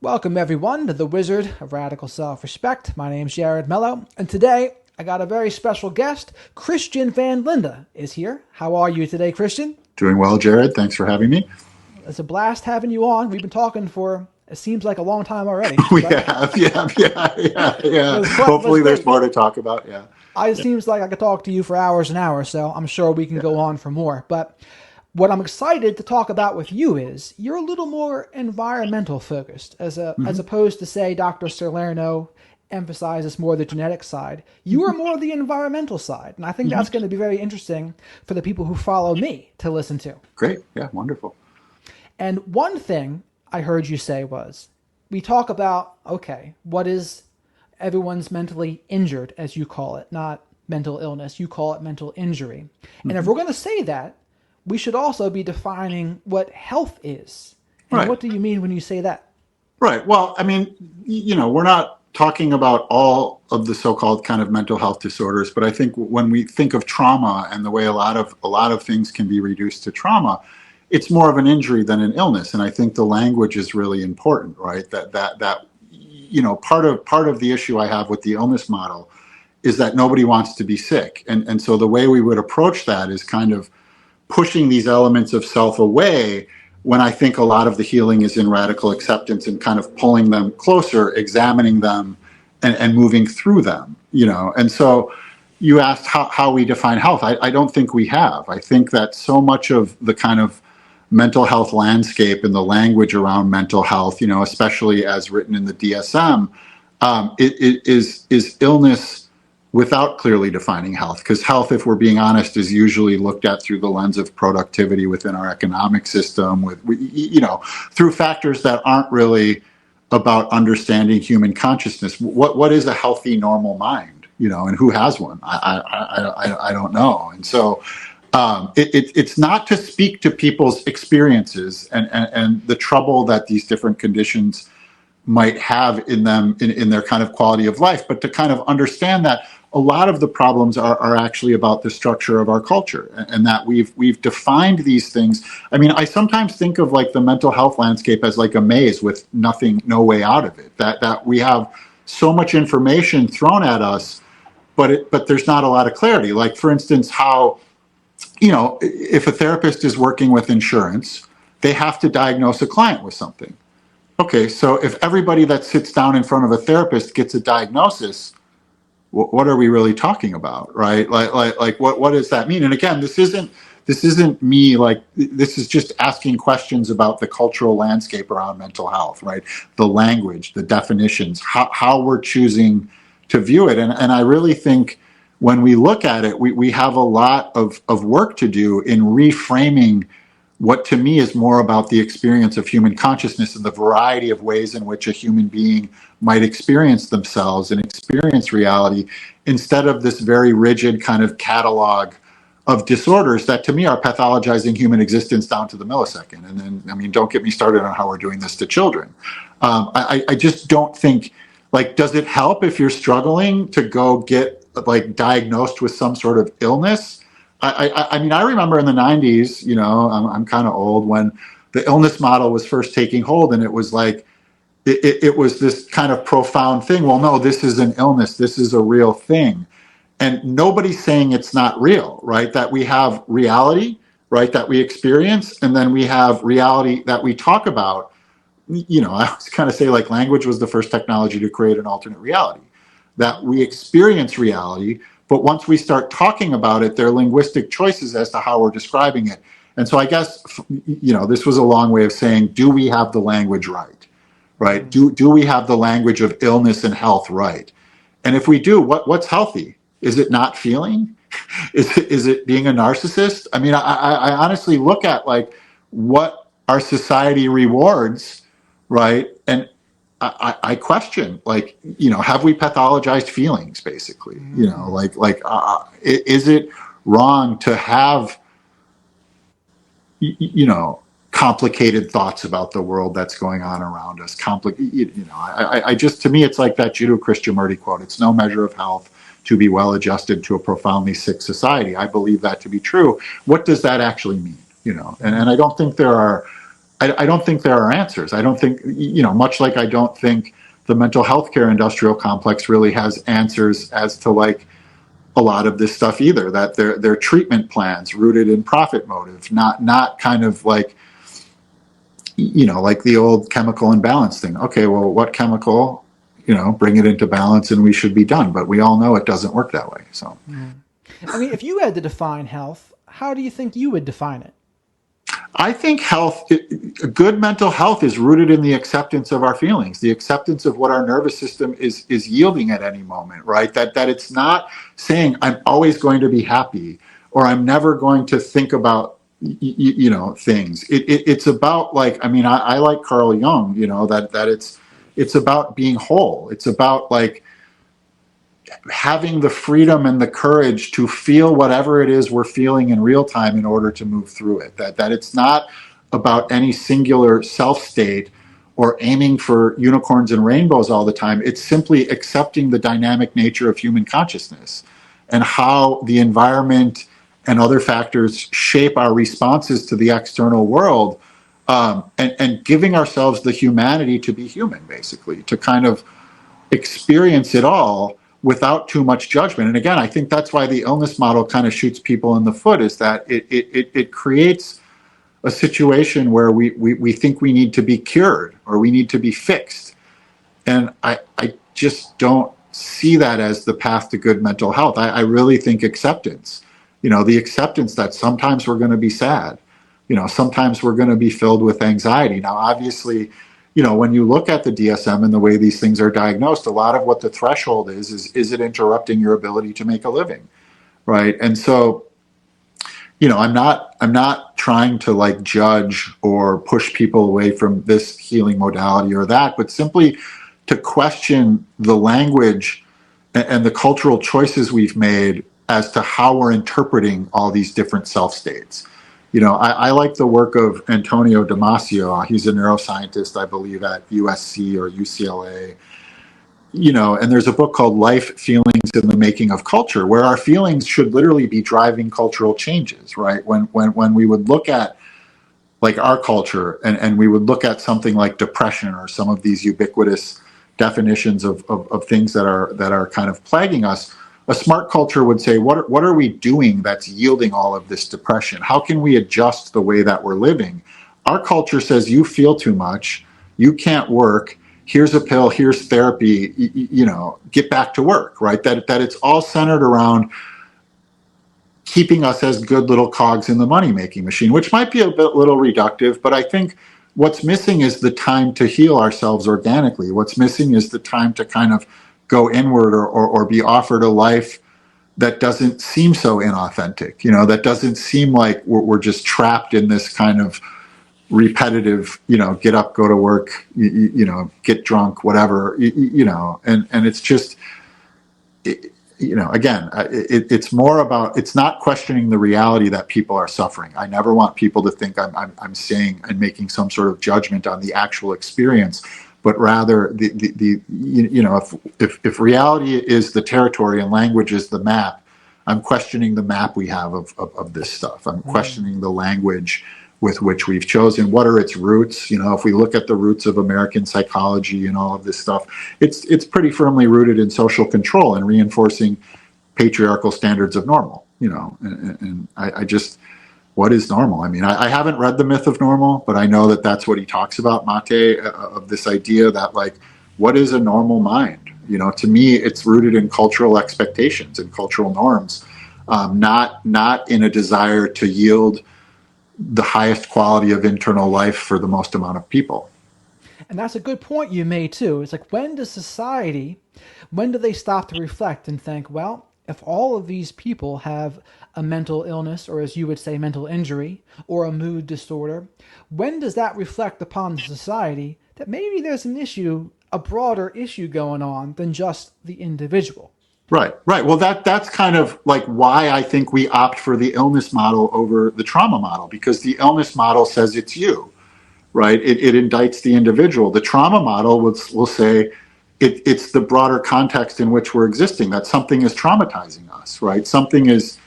Welcome everyone to the Wizard of Radical Self-Respect. My name's Jared Mello, and today I got a very special guest. Christian Van Linda is here. How are you today, Christian? Doing well, Jared. Thanks for having me. It's a blast having you on. We've been talking for, it seems like a long time already. We Right? have, yeah. It was Hopefully there's great. more to talk about, yeah. It seems like I could talk to you for hours and hours, so I'm sure we can go on for more. But what I'm excited to talk about with you is you're a little more environmental focused, as opposed to, say, Dr. Salerno emphasizes more the genetic side. You are more the environmental side, and I think that's going to be very interesting for the people who follow me to listen to. Great, yeah, wonderful. And one thing I heard you say was, we talk about, okay, what is everyone's mentally injured, as you call it, not mental illness, you call it mental injury. And if we're going to say that, we should also be defining what health is. And Right. what do you mean when you say that? Right. Well, I mean, we're not talking about all of the so-called kind of mental health disorders, but I think when we think of trauma and the way a lot of things can be reduced to trauma, it's more of an injury than an illness. And I think the language is really important, right? That part of the issue I have with the illness model is that nobody wants to be sick. And so the way we would approach that is kind of pushing these elements of self away, when I think a lot of the healing is in radical acceptance and kind of pulling them closer, examining them, and moving through them, And so you asked how we define health. I don't think we have. I think that so much of the kind of mental health landscape and the language around mental health, especially as written in the DSM, it is illness without clearly defining health. Because health, if we're being honest, is usually looked at through the lens of productivity within our economic system, through factors that aren't really about understanding human consciousness. What is a healthy, normal mind? And who has one? I don't know. And so it's not to speak to people's experiences and the trouble that these different conditions might have in them in their kind of quality of life, but to kind of understand that a lot of the problems are actually about the structure of our culture, and that we've defined these things. I mean, I sometimes think of like the mental health landscape as like a maze with no way out of it. That we have so much information thrown at us, but there's not a lot of clarity. Like, for instance, how if a therapist is working with insurance, they have to diagnose a client with something. Okay, so if everybody that sits down in front of a therapist gets a diagnosis, what are we really talking about, right? Like what does that mean? And again, this isn't me, like, this is just asking questions about the cultural landscape around mental health, right? The language, the definitions, how we're choosing to view it. And I really think when we look at it, we have a lot of work to do in reframing what to me is more about the experience of human consciousness and the variety of ways in which a human being might experience themselves and experience reality, instead of this very rigid kind of catalog of disorders that to me are pathologizing human existence down to the millisecond. And then, I mean, don't get me started on how we're doing this to children. I just don't think, like, does it help if you're struggling to go get like diagnosed with some sort of illness? I mean, I remember in the 90s, I'm kind of old, when the illness model was first taking hold, and it was like, it was this kind of profound thing. Well, no, this is an illness. This is a real thing. And nobody's saying it's not real, right? That we have reality, right, that we experience, and then we have reality that we talk about. I always kind of say, like, language was the first technology to create an alternate reality, that we experience reality. But once we start talking about it, there are linguistic choices as to how we're describing it. And so I guess, this was a long way of saying, do we have the language right? Right? Do we have the language of illness and health right? And if we do, what's healthy? Is it not feeling? Is it being a narcissist? I mean, I honestly look at, like, what our society rewards, right? And I question, like, have we pathologized feelings, basically? Is it wrong to have, complicated thoughts about the world that's going on around us? I just, to me, it's like that Jiddu Krishnamurti quote: "It's no measure of health to be well adjusted to a profoundly sick society." I believe that to be true. What does that actually mean? And I don't think there are. I don't think there are answers. I don't think, much like I don't think the mental health care industrial complex really has answers as to like a lot of this stuff either, that they're treatment plans rooted in profit motive, not kind of like, like the old chemical imbalance thing. Okay, well, what chemical, bring it into balance and we should be done. But we all know it doesn't work that way. So, I mean, if you had to define health, how do you think you would define it? I think good mental health is rooted in the acceptance of our feelings, the acceptance of what our nervous system is yielding at any moment, right? That it's not saying I'm always going to be happy or I'm never going to think about things. It's about like, I mean, I like Carl Jung, that it's about being whole. It's about like having the freedom and the courage to feel whatever it is we're feeling in real time in order to move through it. That it's not about any singular self state or aiming for unicorns and rainbows all the time. It's simply accepting the dynamic nature of human consciousness and how the environment and other factors shape our responses to the external world, and giving ourselves the humanity to be human, basically, to kind of experience it all without too much judgment. And again, I think that's why the illness model kind of shoots people in the foot, is that it creates a situation where we think we need to be cured or we need to be fixed. And I just don't see that as the path to good mental health. I really think acceptance, the acceptance that sometimes we're going to be sad, sometimes we're going to be filled with anxiety. Now, obviously, when you look at the DSM and the way these things are diagnosed, a lot of what the threshold is it interrupting your ability to make a living, right? And so, I'm not trying to like judge or push people away from this healing modality or that, but simply to question the language and the cultural choices we've made as to how we're interpreting all these different self states. I like the work of Antonio Damasio. He's a neuroscientist, I believe, at USC or UCLA. And there's a book called Life, Feelings, and the Making of Culture, where our feelings should literally be driving cultural changes, right? When we would look at like our culture and we would look at something like depression or some of these ubiquitous definitions of things that are kind of plaguing us, a smart culture would say, what are we doing that's yielding all of this depression? How can we adjust the way that we're living? Our culture says, you feel too much, you can't work, here's a pill, here's therapy, get back to work, right? That it's all centered around keeping us as good little cogs in the money-making machine, which might be a little reductive, but I think what's missing is the time to heal ourselves organically. What's missing is the time to kind of go inward or be offered a life that doesn't seem so inauthentic, that doesn't seem like we're just trapped in this kind of repetitive, get up, go to work, get drunk, whatever, and it's just, again, it's more about, it's not questioning the reality that people are suffering. I never want people to think I'm saying and making some sort of judgment on the actual experience, but rather if reality is the territory and language is the map, I'm questioning the map we have of this stuff. I'm questioning the language with which we've chosen. What are its roots? If we look at the roots of American psychology and all of this stuff, it's pretty firmly rooted in social control and reinforcing patriarchal standards of normal. And I just, what is normal? I mean, I haven't read The Myth of Normal, but I know that that's what he talks about, Mate, of this idea that like, what is a normal mind? To me, it's rooted in cultural expectations and cultural norms, not in a desire to yield the highest quality of internal life for the most amount of people. And that's a good point you made too. It's like, when do they stop to reflect and think, well, if all of these people have a mental illness, or as you would say, mental injury, or a mood disorder, when does that reflect upon the society that maybe there's an issue, a broader issue going on than just the individual? Right. Well, that's kind of like why I think we opt for the illness model over the trauma model, because the illness model says it's you, right? It indicts the individual. The trauma model will say it's the broader context in which we're existing, that something is traumatizing us, right? Something is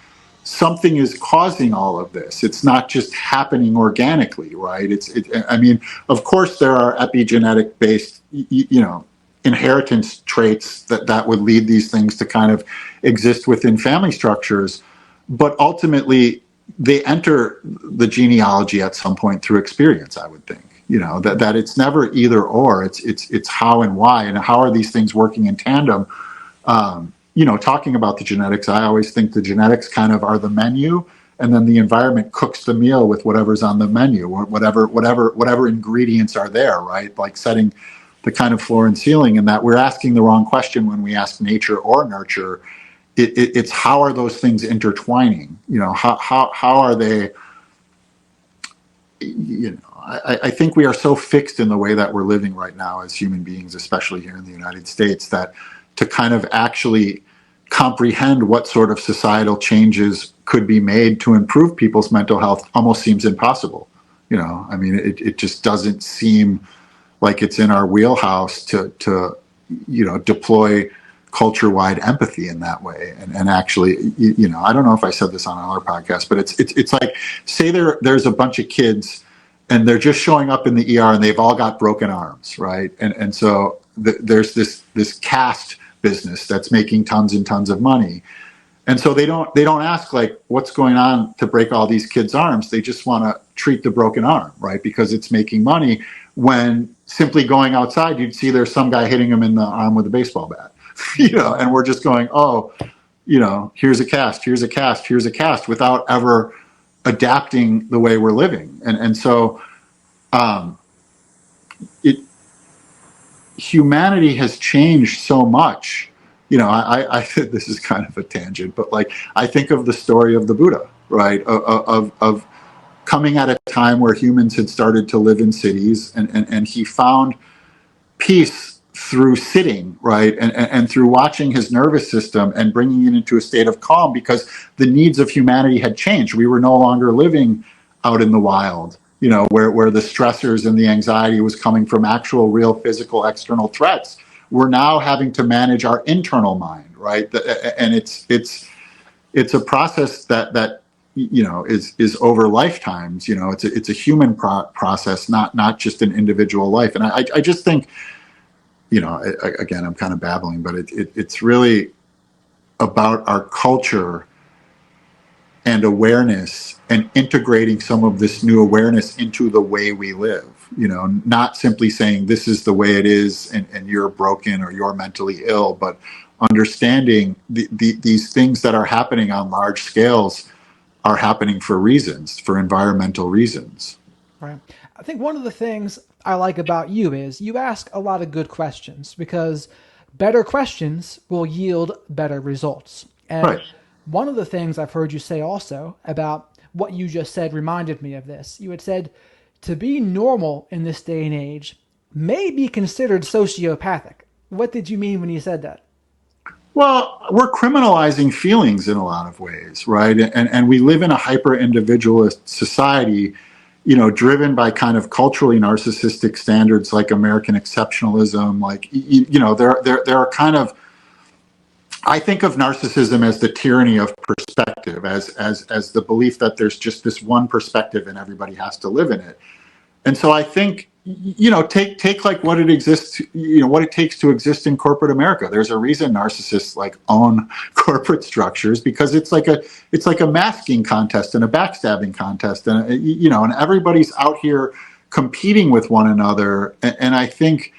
something is causing all of this. It's not just happening organically, right? I mean, of course, there are epigenetic based, inheritance traits that would lead these things to kind of exist within family structures, but ultimately they enter the genealogy at some point through experience, I would think. That it's never either or. It's how and why, and how are these things working in tandem. Talking about the genetics, I always think the genetics kind of are the menu, and then the environment cooks the meal with whatever's on the menu, or whatever ingredients are there, right? Like setting the kind of floor and ceiling, and that we're asking the wrong question when we ask nature or nurture. It's how are those things intertwining? How are they? I think we are so fixed in the way that we're living right now as human beings, especially here in the United States, that to kind of actually comprehend what sort of societal changes could be made to improve people's mental health almost seems impossible. I mean, it just doesn't seem like it's in our wheelhouse to deploy culture-wide empathy in that way. And actually, I don't know if I said this on another podcast, but it's like, say there's a bunch of kids and they're just showing up in the ER and they've all got broken arms, right? And so there's this cast business that's making tons and tons of money. And so they don't ask, like, what's going on to break all these kids' arms. They just want to treat the broken arm, right? Because it's making money, when simply going outside, you'd see there's some guy hitting him in the arm with a baseball bat, and we're just going, oh, here's a cast, without ever adapting the way we're living. And so humanity has changed so much. I this is kind of a tangent, but like, I think of the story of the Buddha, right? Of coming at a time where humans had started to live in cities, and he found peace through sitting, right? And through watching his nervous system and bringing it into a state of calm, because the needs of humanity had changed. We were no longer living out in the wild, where the stressors and the anxiety was coming from actual, real, physical, external threats. We're now having to manage our internal mind, right? And it's a process that is over lifetimes. It's a human process, not just an individual life. And I just think, again, I'm kind of babbling, but it's really about our culture and awareness, and integrating some of this new awareness into the way we live. Not simply saying this is the way it is, and you're broken or you're mentally ill, but understanding these things that are happening on large scales are happening for reasons, for environmental reasons. Right. I think one of the things I like about you is you ask a lot of good questions, because better questions will yield better results. And right. One of the things I've heard you say also about what you just said reminded me of this. You had said to be normal in this day and age may be considered sociopathic. What did you mean when you said that? Well, we're criminalizing feelings in a lot of ways, right? And we live in a hyper-individualist society, driven by kind of culturally narcissistic standards like American exceptionalism. Like, there are kind of, I think of narcissism as the tyranny of perspective, as the belief that there's just this one perspective and everybody has to live in it. And so I think, take like what it exists, what it takes to exist in corporate America. There's a reason narcissists like own corporate structures, because it's like a masking contest and a backstabbing contest, and and everybody's out here competing with one another. And I think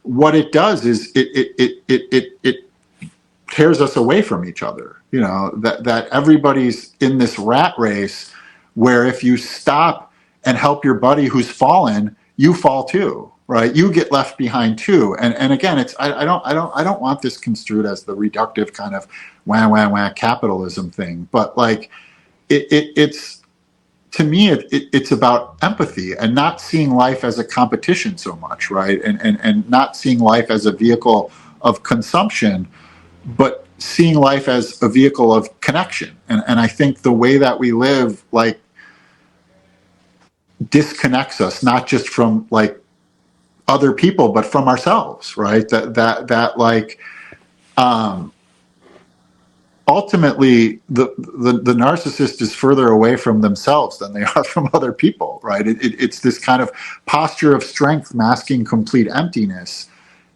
what it does is it tears us away from each other. That everybody's in this rat race, where if you stop and help your buddy who's fallen, you fall too, right? You get left behind too. And again, I don't want this construed as the reductive kind of wah capitalism thing, but like it's to me it's about empathy, and not seeing life as a competition so much, right? And not seeing life as a vehicle of consumption, but seeing life as a vehicle of connection. And I think the way that we live, like, disconnects us, not just from like other people, but from ourselves, right? That like, ultimately the narcissist is further away from themselves than they are from other people, right? It's this kind of posture of strength masking complete emptiness.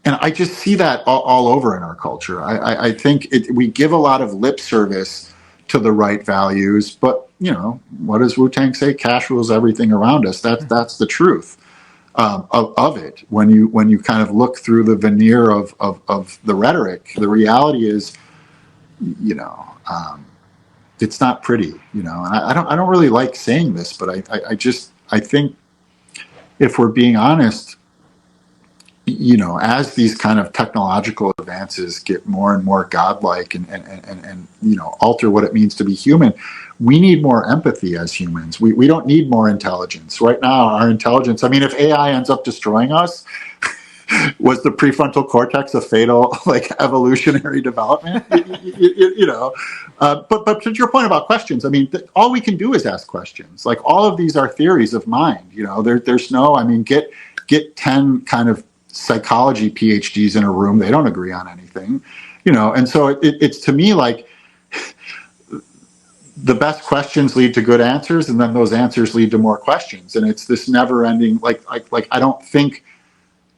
And I just see that all over in our culture. I think we give a lot of lip service to the right values, but what does Wu-Tang say? Cash rules everything around us. That's the truth of it. When you kind of look through the veneer of the rhetoric, the reality is, it's not pretty, and I don't really like saying this, but I think if we're being honest, as these kind of technological advances get more and more godlike and alter what it means to be human, we need more empathy as humans. We don't need more intelligence. Right now, our intelligence, if AI ends up destroying us, was the prefrontal cortex a fatal evolutionary development? But to your point about questions, all we can do is ask questions. All of these are theories of mind. There's no, get 10 kind of psychology PhDs in a room, they don't agree on anything, and so it's to me like the best questions lead to good answers, and then those answers lead to more questions, and it's this never ending, I don't think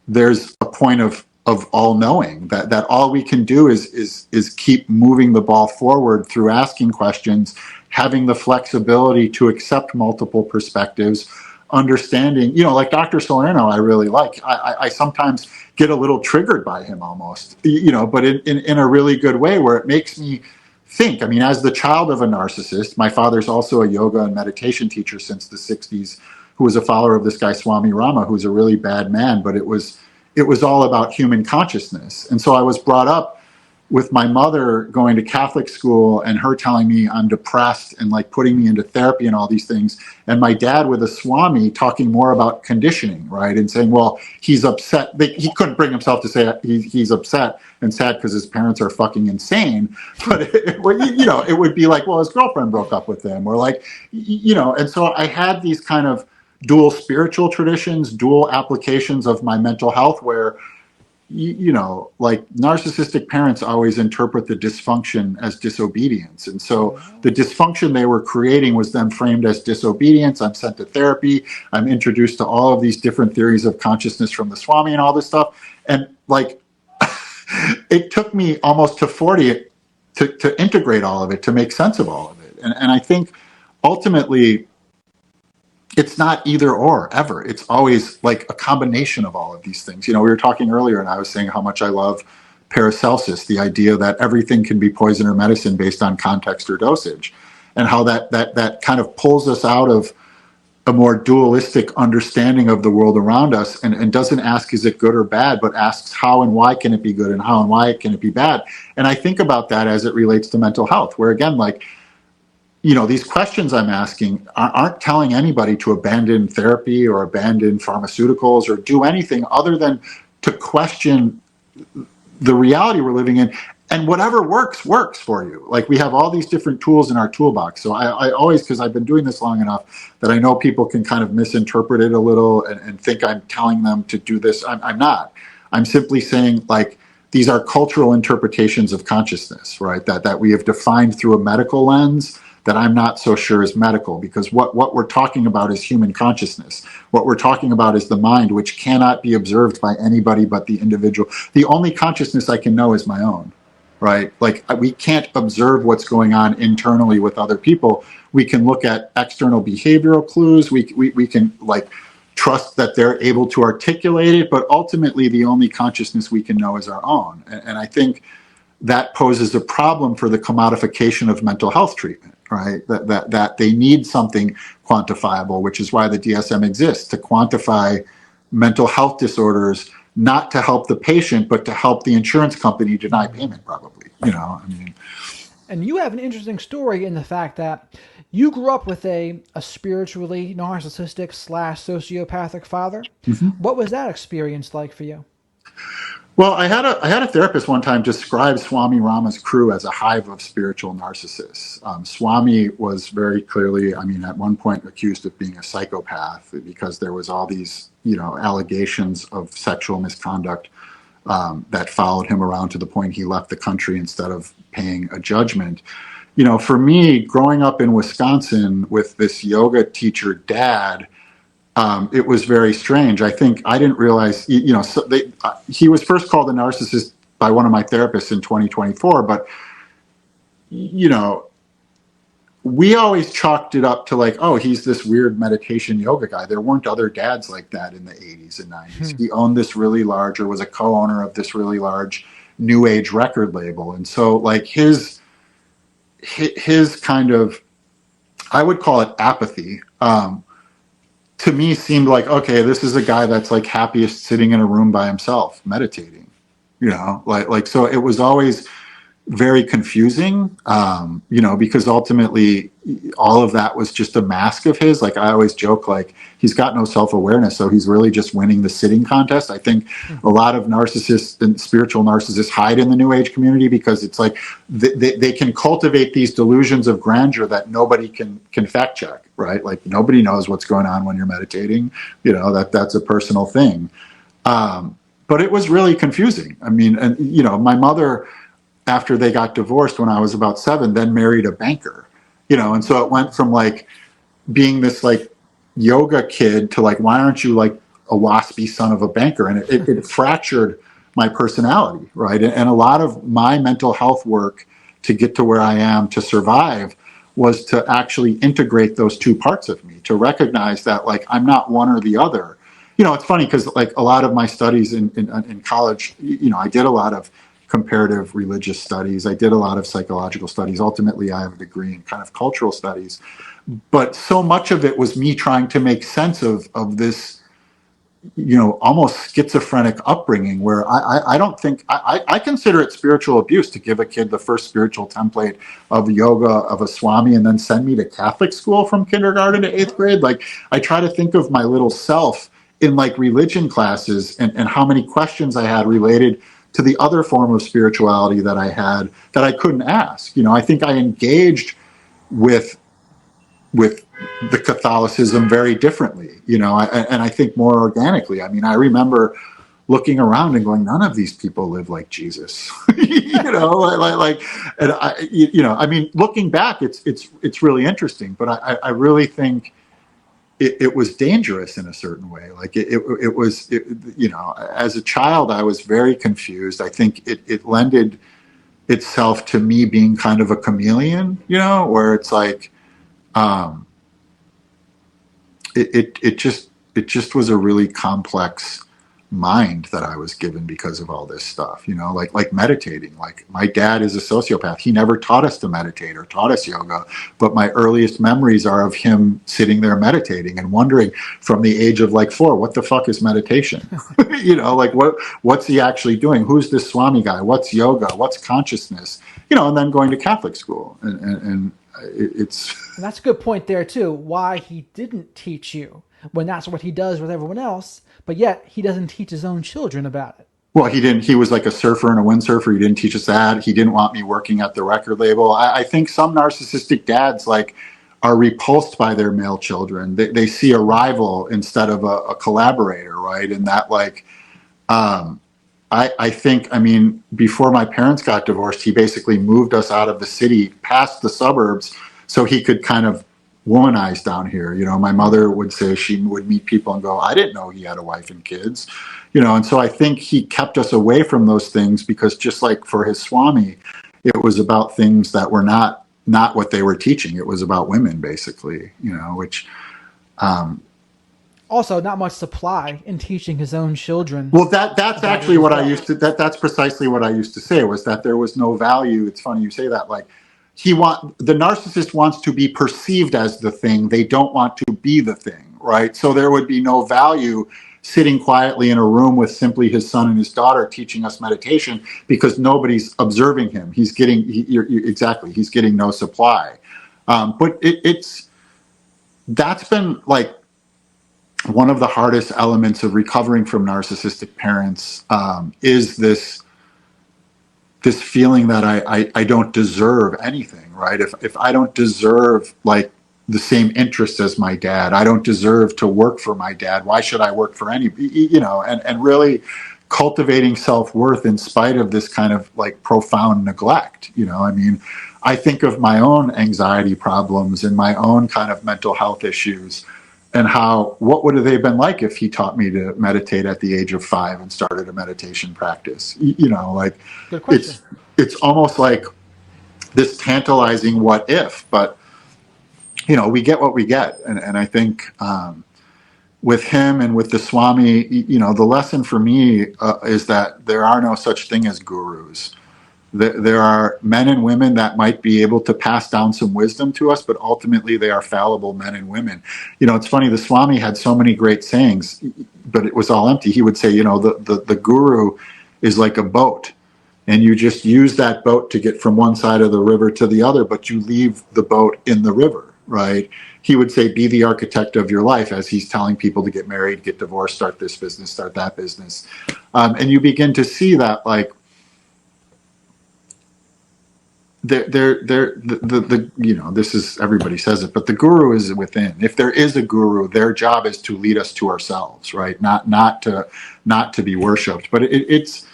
there's a point of all knowing, that all we can do is keep moving the ball forward through asking questions, having the flexibility to accept multiple perspectives, understanding, like Dr. Salerno, I really like. I sometimes get a little triggered by him almost, but in a really good way, where it makes me think. As the child of a narcissist, my father's also a yoga and meditation teacher since the 60s, who was a follower of this guy, Swami Rama, who's a really bad man, but it was all about human consciousness. And so I was brought up with my mother going to Catholic school and her telling me I'm depressed and putting me into therapy and all these things. And my dad with a Swami talking more about conditioning, right? And saying, well, he's upset. He couldn't bring himself to say he's upset and sad because his parents are fucking insane. But it would be like, well, his girlfriend broke up with him, or and so I had these kind of dual spiritual traditions, dual applications of my mental health, where narcissistic parents always interpret the dysfunction as disobedience. And so the dysfunction they were creating was then framed as disobedience. I'm sent to therapy. I'm introduced to all of these different theories of consciousness from the Swami and all this stuff. And it took me almost to 40 to integrate all of it, to make sense of all of it. And I think ultimately, it's not either or ever. It's always a combination of all of these things. We were talking earlier and I was saying how much I love Paracelsus, the idea that everything can be poison or medicine based on context or dosage, and how that kind of pulls us out of a more dualistic understanding of the world around us, and doesn't ask, is it good or bad, but asks how and why can it be good, and how and why can it be bad. And I think about that as it relates to mental health, where again, these questions I'm asking aren't telling anybody to abandon therapy or abandon pharmaceuticals or do anything other than to question the reality we're living in. And whatever works for you. We have all these different tools in our toolbox. So I always, because I've been doing this long enough that I know people can kind of misinterpret it a little and think I'm telling them to do this. I'm not. I'm simply saying, these are cultural interpretations of consciousness, right? That we have defined through a medical lens that I'm not so sure is medical, because what we're talking about is human consciousness. What we're talking about is the mind, which cannot be observed by anybody but the individual. The only consciousness I can know is my own, right? We can't observe what's going on internally with other people. We can look at external behavioral clues. We can trust that they're able to articulate it, but ultimately the only consciousness we can know is our own. And I think that poses a problem for the commodification of mental health treatment, right? That they need something quantifiable, which is why the DSM exists, to quantify mental health disorders, not to help the patient, but to help the insurance company deny payment, probably, And you have an interesting story in the fact that you grew up with a spiritually narcissistic / sociopathic father. Mm-hmm. What was that experience like for you? Well, I had a therapist one time describe Swami Rama's crew as a hive of spiritual narcissists. Swami was very clearly, at one point accused of being a psychopath because there was all these, allegations of sexual misconduct that followed him around to the point he left the country instead of paying a judgment. For me, growing up in Wisconsin with this yoga teacher dad, it was very strange. I think I didn't realize, he was first called a narcissist by one of my therapists in 2024, but, we always chalked it up to like, oh, he's this weird meditation yoga guy. There weren't other dads like that in the 80s and 90s. He owned this really large, or was a co-owner of this really large new age record label. And so like his kind of, I would call it apathy, to me seemed like, okay, this is a guy that's like happiest sitting in a room by himself, meditating, so it was always very confusing, because ultimately all of that was just a mask of his. Like I always joke, like he's got no self-awareness, so he's really just winning the sitting contest. I think a lot of narcissists and spiritual narcissists hide in the new age community because it's like they can cultivate these delusions of grandeur that nobody can fact check, right? Like nobody knows what's going on when you're meditating, that's a personal thing. But it was really confusing. I mean, and my mother, after they got divorced when I was about 7, then married a banker, and so it went from like being this like yoga kid to like, why aren't you like a waspy son of a banker? And it fractured my personality, right? And a lot of my mental health work to get to where I am to survive was to actually integrate those two parts of me, to recognize that like I'm not one or the other. It's funny because like a lot of my studies in college, I did a lot of comparative religious studies. I did a lot of psychological studies. Ultimately, I have a degree in kind of cultural studies. But so much of it was me trying to make sense of this, almost schizophrenic upbringing where I don't think, I consider it spiritual abuse to give a kid the first spiritual template of yoga, of a Swami, and then send me to Catholic school from kindergarten to 8th grade. Like I try to think of my little self in like religion classes and how many questions I had related to the other form of spirituality that I had that I couldn't ask. I think I engaged with the Catholicism very differently, and I think more organically. I mean, I remember looking around and going, none of these people live like Jesus, and I mean, looking back, it's really interesting, but I really think it was dangerous in a certain way. Like it was, as a child, I was very confused. I think it lended itself to me being kind of a chameleon, where it's like, it just was a really complex mind that I was given because of all this stuff, like meditating. Like my dad is a sociopath. He never taught us to meditate or taught us yoga, but my earliest memories are of him sitting there meditating and wondering from the age of like 4, what the fuck is meditation? Like what's he actually doing? Who's this Swami guy? What's yoga? What's consciousness? And then going to Catholic school and it's. And that's a good point there too. Why he didn't teach you when that's what he does with everyone else, but yet he doesn't teach his own children about it. Well, he didn't. He was like a surfer and a windsurfer. He didn't teach us that. He didn't want me working at the record label. I think some narcissistic dads like are repulsed by their male children. They see a rival instead of a collaborator, right? And that like, I think, I mean, before my parents got divorced, he basically moved us out of the city past the suburbs so he could kind of womanize down here. My mother would say she would meet people and go, I didn't know he had a wife and kids, and so I think he kept us away from those things because just like for his Swami, it was about things that were not what they were teaching. It was about women basically, which, also not much supply in teaching his own children. Well, that's actually what I used to, that's precisely what I used to say, was that there was no value. It's funny you say that, like the narcissist wants to be perceived as the thing. They don't want to be the thing, right? So there would be no value sitting quietly in a room with simply his son and his daughter teaching us meditation because nobody's observing him. He's getting, he's getting no supply. But that's been like one of the hardest elements of recovering from narcissistic parents, is this feeling that I don't deserve anything, right? If I don't deserve like the same interests as my dad, I don't deserve to work for my dad. Why should I work for any, and really cultivating self-worth in spite of this kind of like profound neglect. I mean, I think of my own anxiety problems and my own kind of mental health issues, and what would have they been like if he taught me to meditate at the age of 5 and started a meditation practice? Like, Good question. it's almost like this tantalizing what if, but we get what we get. And I think with him and with the Swami, the lesson for me is that there are no such thing as gurus. There are men and women that might be able to pass down some wisdom to us, but ultimately they are fallible men and women. It's funny, the Swami had so many great sayings, but it was all empty. He would say, the guru is like a boat, and you just use that boat to get from one side of the river to the other, but you leave the boat in the river, right? He would say, be the architect of your life, as he's telling people to get married, get divorced, start this business, start that business. And you begin to see that, like, this is, everybody says it, but the guru is within. If there is a guru, their job is to lead us to ourselves, right? Not to be worshipped. But it's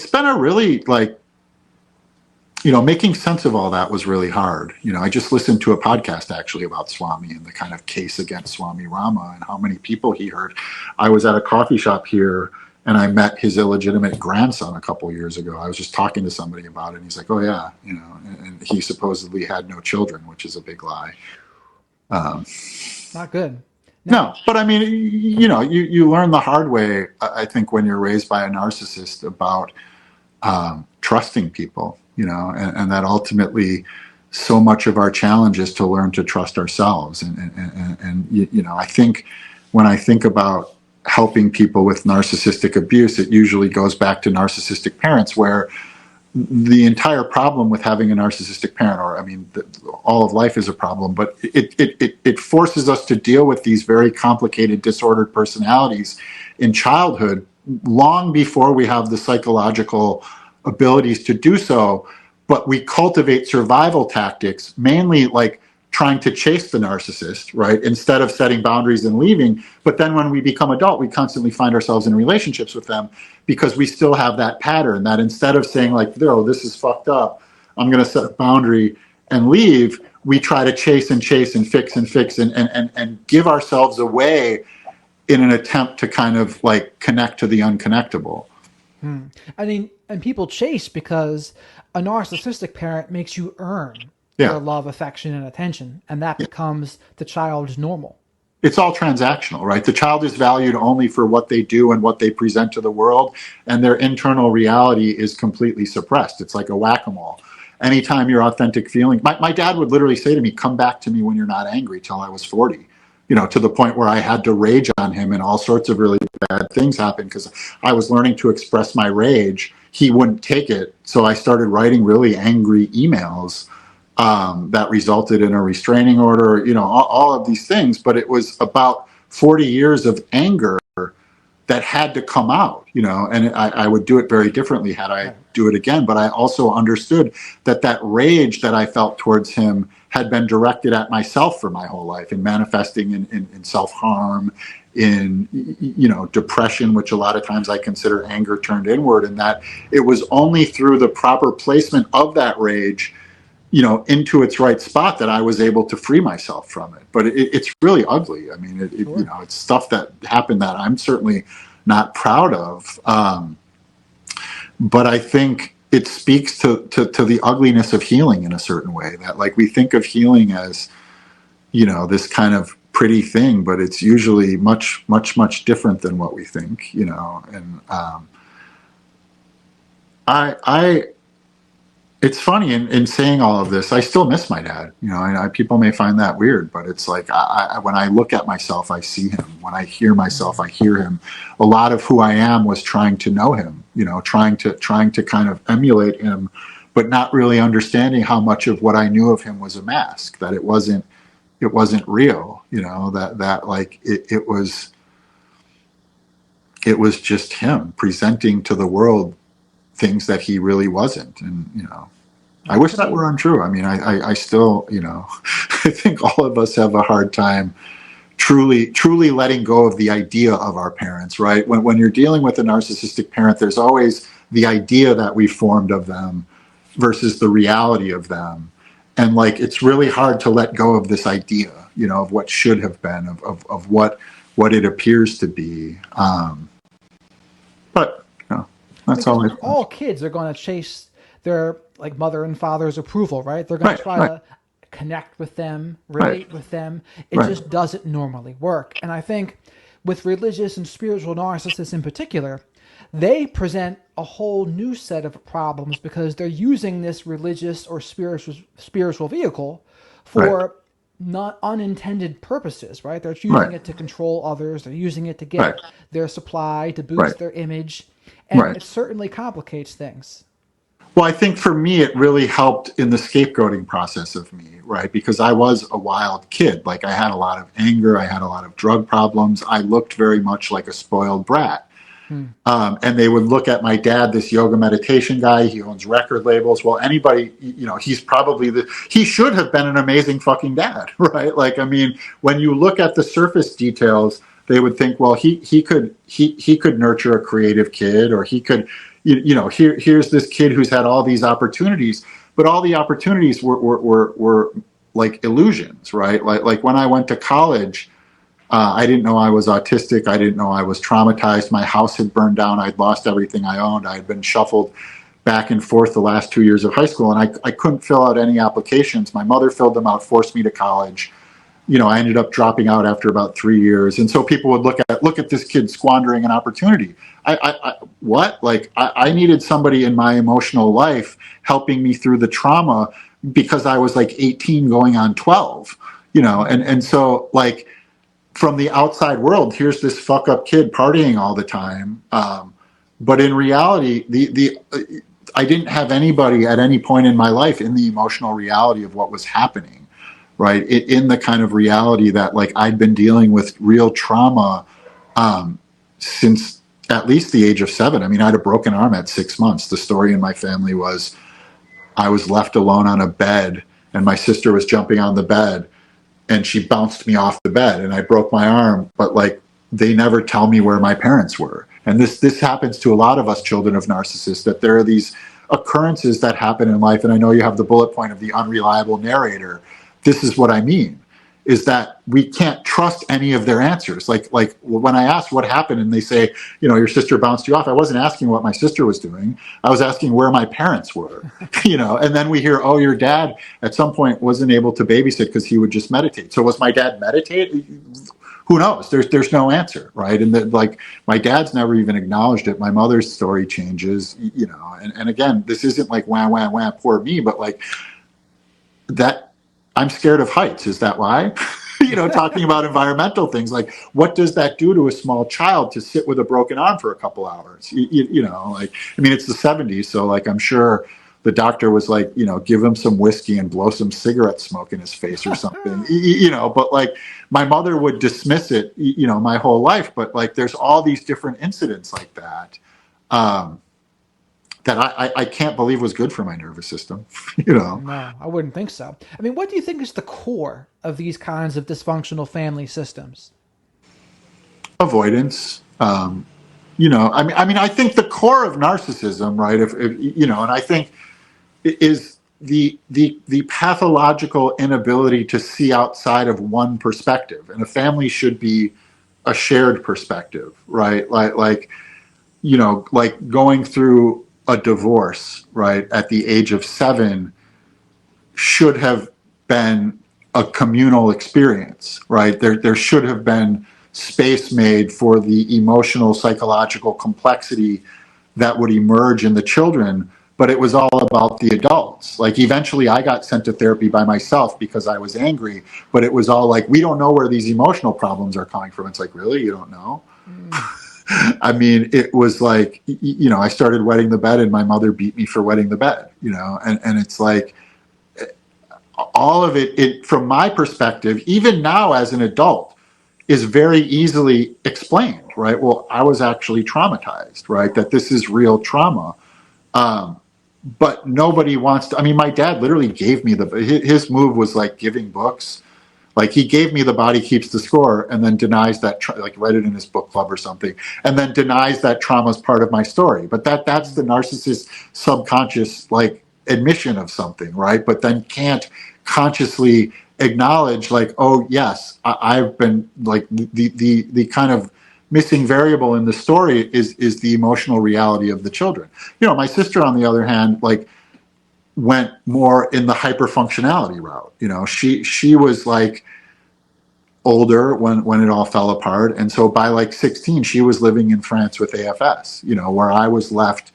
been a really, like, making sense of all that was really hard. I just listened to a podcast actually about Swami and the kind of case against Swami Rama and how many people he heard. I was at a coffee shop here, and I met his illegitimate grandson a couple years ago. I was just talking to somebody about it, and he's like, "Oh yeah," and he supposedly had no children, which is a big lie. Not good. No, but I mean, you learn the hard way, I think, when you're raised by a narcissist about trusting people, and that ultimately so much of our challenge is to learn to trust ourselves. And I think when I think about helping people with narcissistic abuse, it usually goes back to narcissistic parents, where the entire problem with having a narcissistic parent, or I mean, all of life is a problem, but it forces us to deal with these very complicated, disordered personalities in childhood, long before we have the psychological abilities to do so. But we cultivate survival tactics, mainly like trying to chase the narcissist, right, instead of setting boundaries and leaving. But then when we become adult, we constantly find ourselves in relationships with them because we still have that pattern that instead of saying like, no, this is fucked up, I'm going to set a boundary and leave, we try to chase and fix and give ourselves away in an attempt to kind of like connect to the unconnectable. I mean, and people chase because a narcissistic parent makes you earn their love, affection, and attention, and that becomes the child's normal. It's all transactional, right? The child is valued only for what they do and what they present to the world, and their internal reality is completely suppressed. It's like a whack-a-mole. Anytime your authentic feeling, my dad would literally say to me, "Come back to me when you're not angry," till I was 40. To the point where I had to rage on him, and all sorts of really bad things happened because I was learning to express my rage. He wouldn't take it, so I started writing really angry emails that resulted in a restraining order, all of these things. But it was about 40 years of anger that had to come out, and I would do it very differently had I do it again. But I also understood that rage that I felt towards him had been directed at myself for my whole life, and manifesting in self-harm, in depression, which a lot of times I consider anger turned inward, and that it was only through the proper placement of that rage into its right spot that I was able to free myself from it. But it's really ugly. I mean, it's stuff that happened that I'm certainly not proud of. But I think it speaks to the ugliness of healing in a certain way, that like we think of healing as, this kind of pretty thing, but it's usually much, much, much different than what we think, and it's funny in saying all of this, I still miss my dad. People may find that weird, but it's like when I look at myself, I see him. When I hear myself, I hear him. A lot of who I am was trying to know him, trying to kind of emulate him, but not really understanding how much of what I knew of him was a mask, that it wasn't real, that like it was just him presenting to the world things that he really wasn't. And I wish that were untrue. I mean, I still I think all of us have a hard time truly letting go of the idea of our parents, right? When you're dealing with a narcissistic parent, there's always the idea that we formed of them versus the reality of them. And like, it's really hard to let go of this idea, of what should have been, of what it appears to be. But that's because all kids are going to chase their like mother and father's approval, right? They're going to try to connect with them, relate with them. It just doesn't normally work. And I think with religious and spiritual narcissists in particular, they present a whole new set of problems because they're using this religious or spiritual vehicle for not unintended purposes, right? They're using it to control others. They're using it to get their supply, to boost their image. And it certainly complicates things. Well, I think for me, it really helped in the scapegoating process of me, right? Because I was a wild kid. Like, I had a lot of anger. I had a lot of drug problems. I looked very much like a spoiled brat. And they would look at my dad, this yoga meditation guy. He owns record labels. Well, anybody, he's probably he should have been an amazing fucking dad, right? Like, I mean, when you look at the surface details, they would think, well, he could nurture a creative kid, or he could, here's this kid who's had all these opportunities, but all the opportunities were like illusions, right? Like when I went to college, I didn't know I was autistic. I didn't know I was traumatized. My house had burned down. I'd lost everything I owned. I had been shuffled back and forth the last 2 years of high school, and I couldn't fill out any applications. My mother filled them out, forced me to college. I ended up dropping out after about 3 years. And so people would look at this kid squandering an opportunity. What? Like, I needed somebody in my emotional life helping me through the trauma because I was like 18 going on 12, and so like, from the outside world, here's this fuck up kid partying all the time. But in reality, I didn't have anybody at any point in my life in the emotional reality of what was happening, right? In the kind of reality that like I'd been dealing with real trauma since at least the age of 7. I mean, I had a broken arm at 6 months. The story in my family was I was left alone on a bed and my sister was jumping on the bed and she bounced me off the bed and I broke my arm, but like they never tell me where my parents were. And this happens to a lot of us children of narcissists, that there are these occurrences that happen in life. And I know you have the bullet point of the unreliable narrator. This is what I mean, is that we can't trust any of their answers. Like when I ask what happened and they say, your sister bounced you off, I wasn't asking what my sister was doing. I was asking where my parents were, and then we hear, oh, your dad at some point wasn't able to babysit because he would just meditate. So was my dad meditate? Who knows? There's no answer, right? And like my dad's never even acknowledged it. My mother's story changes, and again, this isn't like wah, poor me, but like that, I'm scared of heights. Is that why? Talking about environmental things, like what does that do to a small child to sit with a broken arm for a couple hours? Like, I mean, it's the 70s. So like, I'm sure the doctor was like, give him some whiskey and blow some cigarette smoke in his face or something, but like my mother would dismiss it, my whole life. But like, there's all these different incidents like that. That I can't believe was good for my nervous system, No, I wouldn't think so. I mean, what do you think is the core of these kinds of dysfunctional family systems? Avoidance. I mean, I think the core of narcissism, right? If and I think is the pathological inability to see outside of one perspective, and a family should be a shared perspective, right? Like going through a divorce, right, at the age of 7 should have been a communal experience, right? There should have been space made for the emotional, psychological complexity that would emerge in the children, but it was all about the adults. Like eventually I got sent to therapy by myself because I was angry, but it was all like, we don't know where these emotional problems are coming from. It's like, really? You don't know? I mean, it was like, I started wetting the bed and my mother beat me for wetting the bed, and it's like all of it, from my perspective, even now as an adult, is very easily explained, right? Well, I was actually traumatized, right? That this is real trauma. But nobody wants to, I mean, my dad literally gave me his move was like giving books. Like he gave me the body keeps the score and then denies that, like read it in his book club or something, and then denies that trauma is part of my story. But that's the narcissist subconscious like admission of something, right? But then can't consciously acknowledge like, oh yes, I've been like the kind of missing variable in the story is the emotional reality of the children. You know, my sister, on the other hand, like went more in the hyperfunctionality route. You know, she was like older when it all fell apart, and so by like 16, she was living in France with AFS. You know, where I was left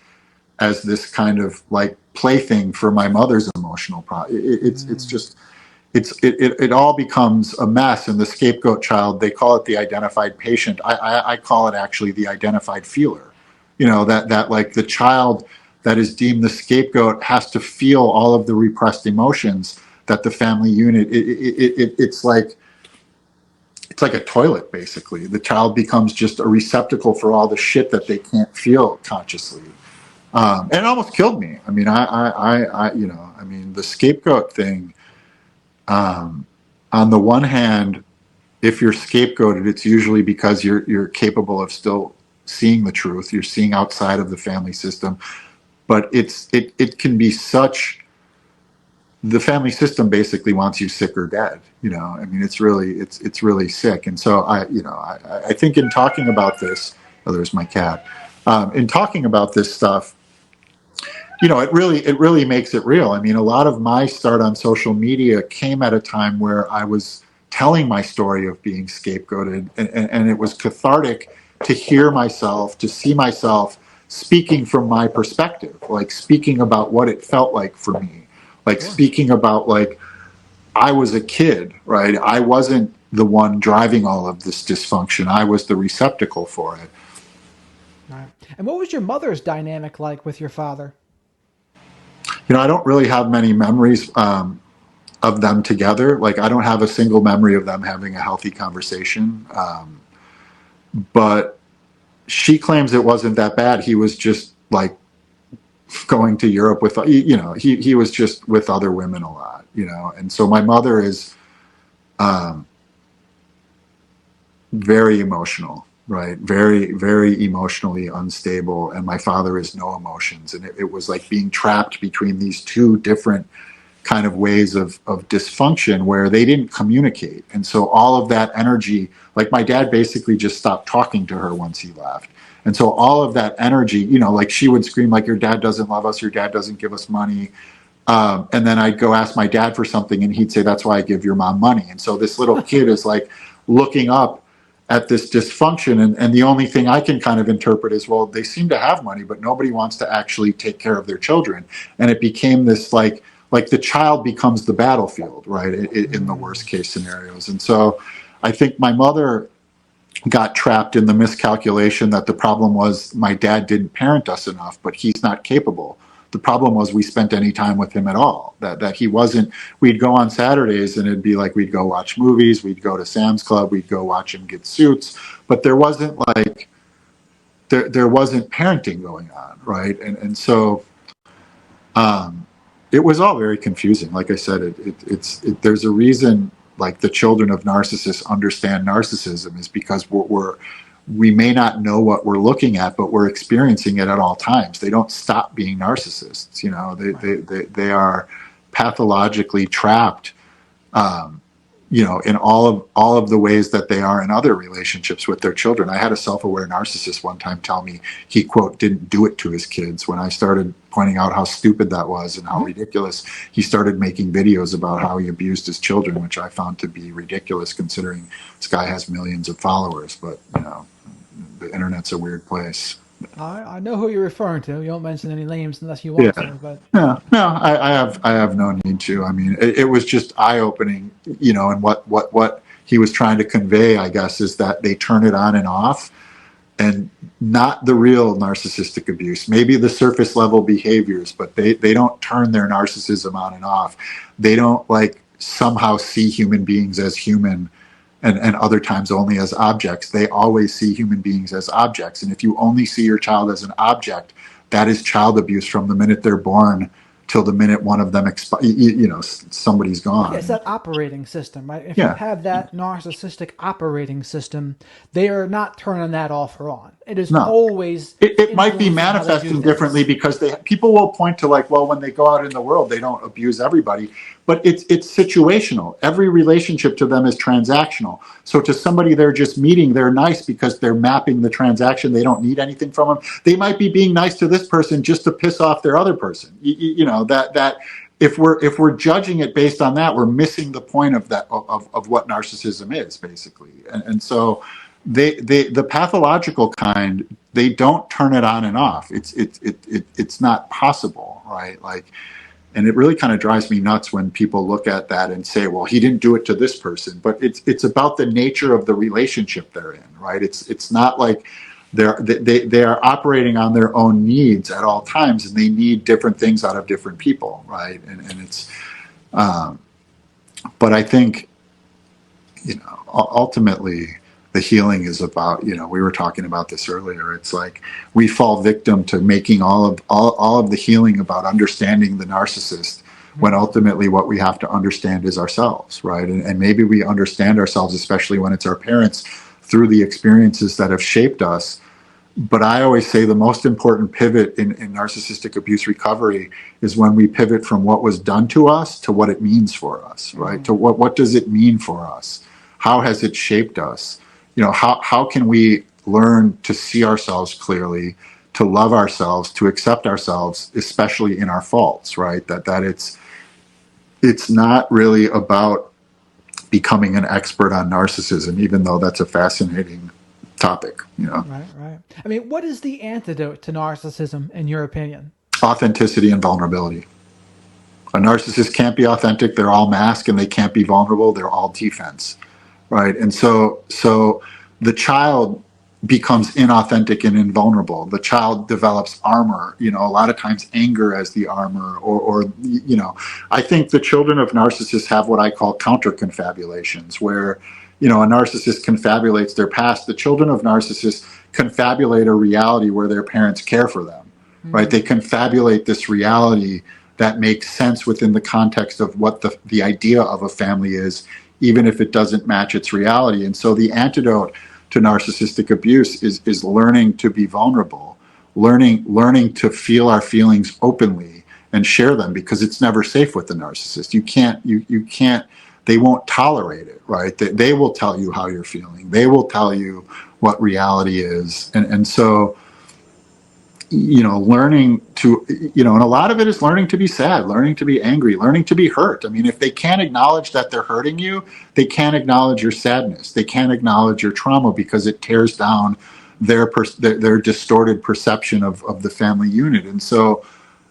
as this kind of like plaything for my mother's emotional problem. It's just it all becomes a mess. And the scapegoat child, they call it the identified patient. I call it actually the identified feeler. You know, that like the child that is deemed the scapegoat has to feel all of the repressed emotions that the family unit. It's like a toilet, basically. The child becomes just a receptacle for all the shit that they can't feel consciously. And it almost killed me. I mean, I you know, I mean, the scapegoat thing. On the one hand, if you're scapegoated, it's usually because you're capable of still seeing the truth. You're seeing outside of the family system, but it can be such. The family system basically wants you sick or dead. You know, I mean, it's really sick. And so I think in talking about this, oh, there's my cat. In talking about this stuff, you know, it really makes it real. I mean, a lot of my start on social media came at a time where I was telling my story of being scapegoated, and it was cathartic to hear myself, to see myself speaking from my perspective, like speaking about what it felt like for me, like speaking about like I was a kid, right? I wasn't the one driving all of this dysfunction. I was the receptacle for it. Right. And what was your mother's dynamic like with your father? You know, I don't really have many memories of them together. Like, I don't have a single memory of them having a healthy conversation. But she claims it wasn't that bad. He was just like going to Europe with, you know, he was just with other women a lot, you know. And so my mother is very emotional, right? Very, very emotionally unstable. And my father is no emotions. And it was like being trapped between these two different kind of ways of dysfunction where they didn't communicate. And so all of that energy, like my dad basically just stopped talking to her once he left. And so all of that energy, you know, like she would scream like, your dad doesn't love us, your dad doesn't give us money. And then I'd go ask my dad for something and he'd say, that's why I give your mom money. And so this little kid is like looking up at this dysfunction. And the only thing I can kind of interpret is, well, they seem to have money, but nobody wants to actually take care of their children. And it became this like the child becomes the battlefield, right, in the worst case scenarios. And so I think my mother got trapped in the miscalculation that the problem was my dad didn't parent us enough, but he's not capable. The problem was we spent any time with him at all, that he wasn't. We'd go on Saturdays and it'd be like we'd go watch movies, we'd go to Sam's Club, we'd go watch him get suits, but there wasn't like there wasn't parenting going on, right? And so it was all very confusing. Like I said, there's a reason like the children of narcissists understand narcissism is because we may not know what we're looking at, but we're experiencing it at all times. They don't stop being narcissists. You know, they are pathologically trapped, you know, in all of the ways that they are in other relationships with their children. I had a self-aware narcissist one time tell me he, quote, didn't do it to his kids. When I started pointing out how stupid that was and how ridiculous, he started making videos about how he abused his children, which I found to be ridiculous considering this guy has millions of followers. But, you know, the internet's a weird place. I know who you're referring to. You don't mention any names unless you want to, but no, I have no need to. I mean, it was just eye opening, you know. And what he was trying to convey, I guess, is that they turn it on and off, and not the real narcissistic abuse. Maybe the surface level behaviors, but they don't turn their narcissism on and off. They don't like somehow see human beings as human. And other times only as objects. They always see human beings as objects. And if you only see your child as an object, that is child abuse from the minute they're born till the minute one of them somebody's gone. Yeah, it's that operating system, right? If you Yeah. have that narcissistic operating system, they are not turning that off or on. It is No. always It might be influencing how they do manifesting things. differently because people will point to like, well, when they go out in the world, they don't abuse everybody, but it's situational. Every relationship to them is transactional. So to somebody they're just meeting, they're nice because they're mapping the transaction. They don't need anything from them. They might be being nice to this person just to piss off their other person. That if we're judging it based on that, we're missing the point of that of what narcissism is basically. And so the pathological kind, they don't turn it on and off. It's not possible, right? Like, and it really kind of drives me nuts when people look at that and say, well, he didn't do it to this person, but it's about the nature of the relationship they're in, right? It's not like they are operating on their own needs at all times, and they need different things out of different people, right? And it's but I think, ultimately the healing is about, we were talking about this earlier. It's like we fall victim to making all of the healing about understanding the narcissist, when ultimately what we have to understand is ourselves, right? And maybe we understand ourselves, especially when it's our parents, through the experiences that have shaped us. But I always say the most important pivot in narcissistic abuse recovery is when we pivot from what was done to us to what it means for us, right? To what does it mean for us? How has it shaped us? How can we learn to see ourselves clearly, to love ourselves, to accept ourselves, especially in our faults, right? That it's not really about becoming an expert on narcissism, even though that's a fascinating topic. Right. I mean, what is the antidote to narcissism, in your opinion? Authenticity and vulnerability. A narcissist can't be authentic. They're all mask, and they can't be vulnerable. They're all defense, right? And so the child becomes inauthentic and invulnerable. The child develops armor, a lot of times anger as the armor, or I think the children of narcissists have what I call counter confabulations, where, a narcissist confabulates their past. The children of narcissists confabulate a reality where their parents care for them, right? They confabulate this reality that makes sense within the context of what the idea of a family is, even if it doesn't match its reality. And so the antidote to narcissistic abuse is learning to be vulnerable, learning to feel our feelings openly and share them, because it's never safe with the narcissist. You can't, they won't tolerate it, right? They will tell you how you're feeling. They will tell you what reality is. And so, learning to, and a lot of it is learning to be sad, learning to be angry, learning to be hurt. I mean, if they can't acknowledge that they're hurting you, they can't acknowledge your sadness. They can't acknowledge your trauma, because it tears down their distorted perception of the family unit. And so,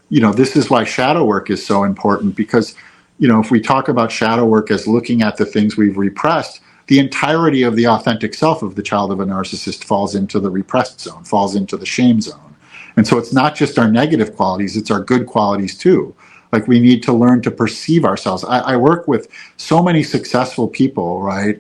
this is why shadow work is so important, because, if we talk about shadow work as looking at the things we've repressed, the entirety of the authentic self of the child of a narcissist falls into the repressed zone, falls into the shame zone. And so it's not just our negative qualities, it's our good qualities too. Like, we need to learn to perceive ourselves. I work with so many successful people, right?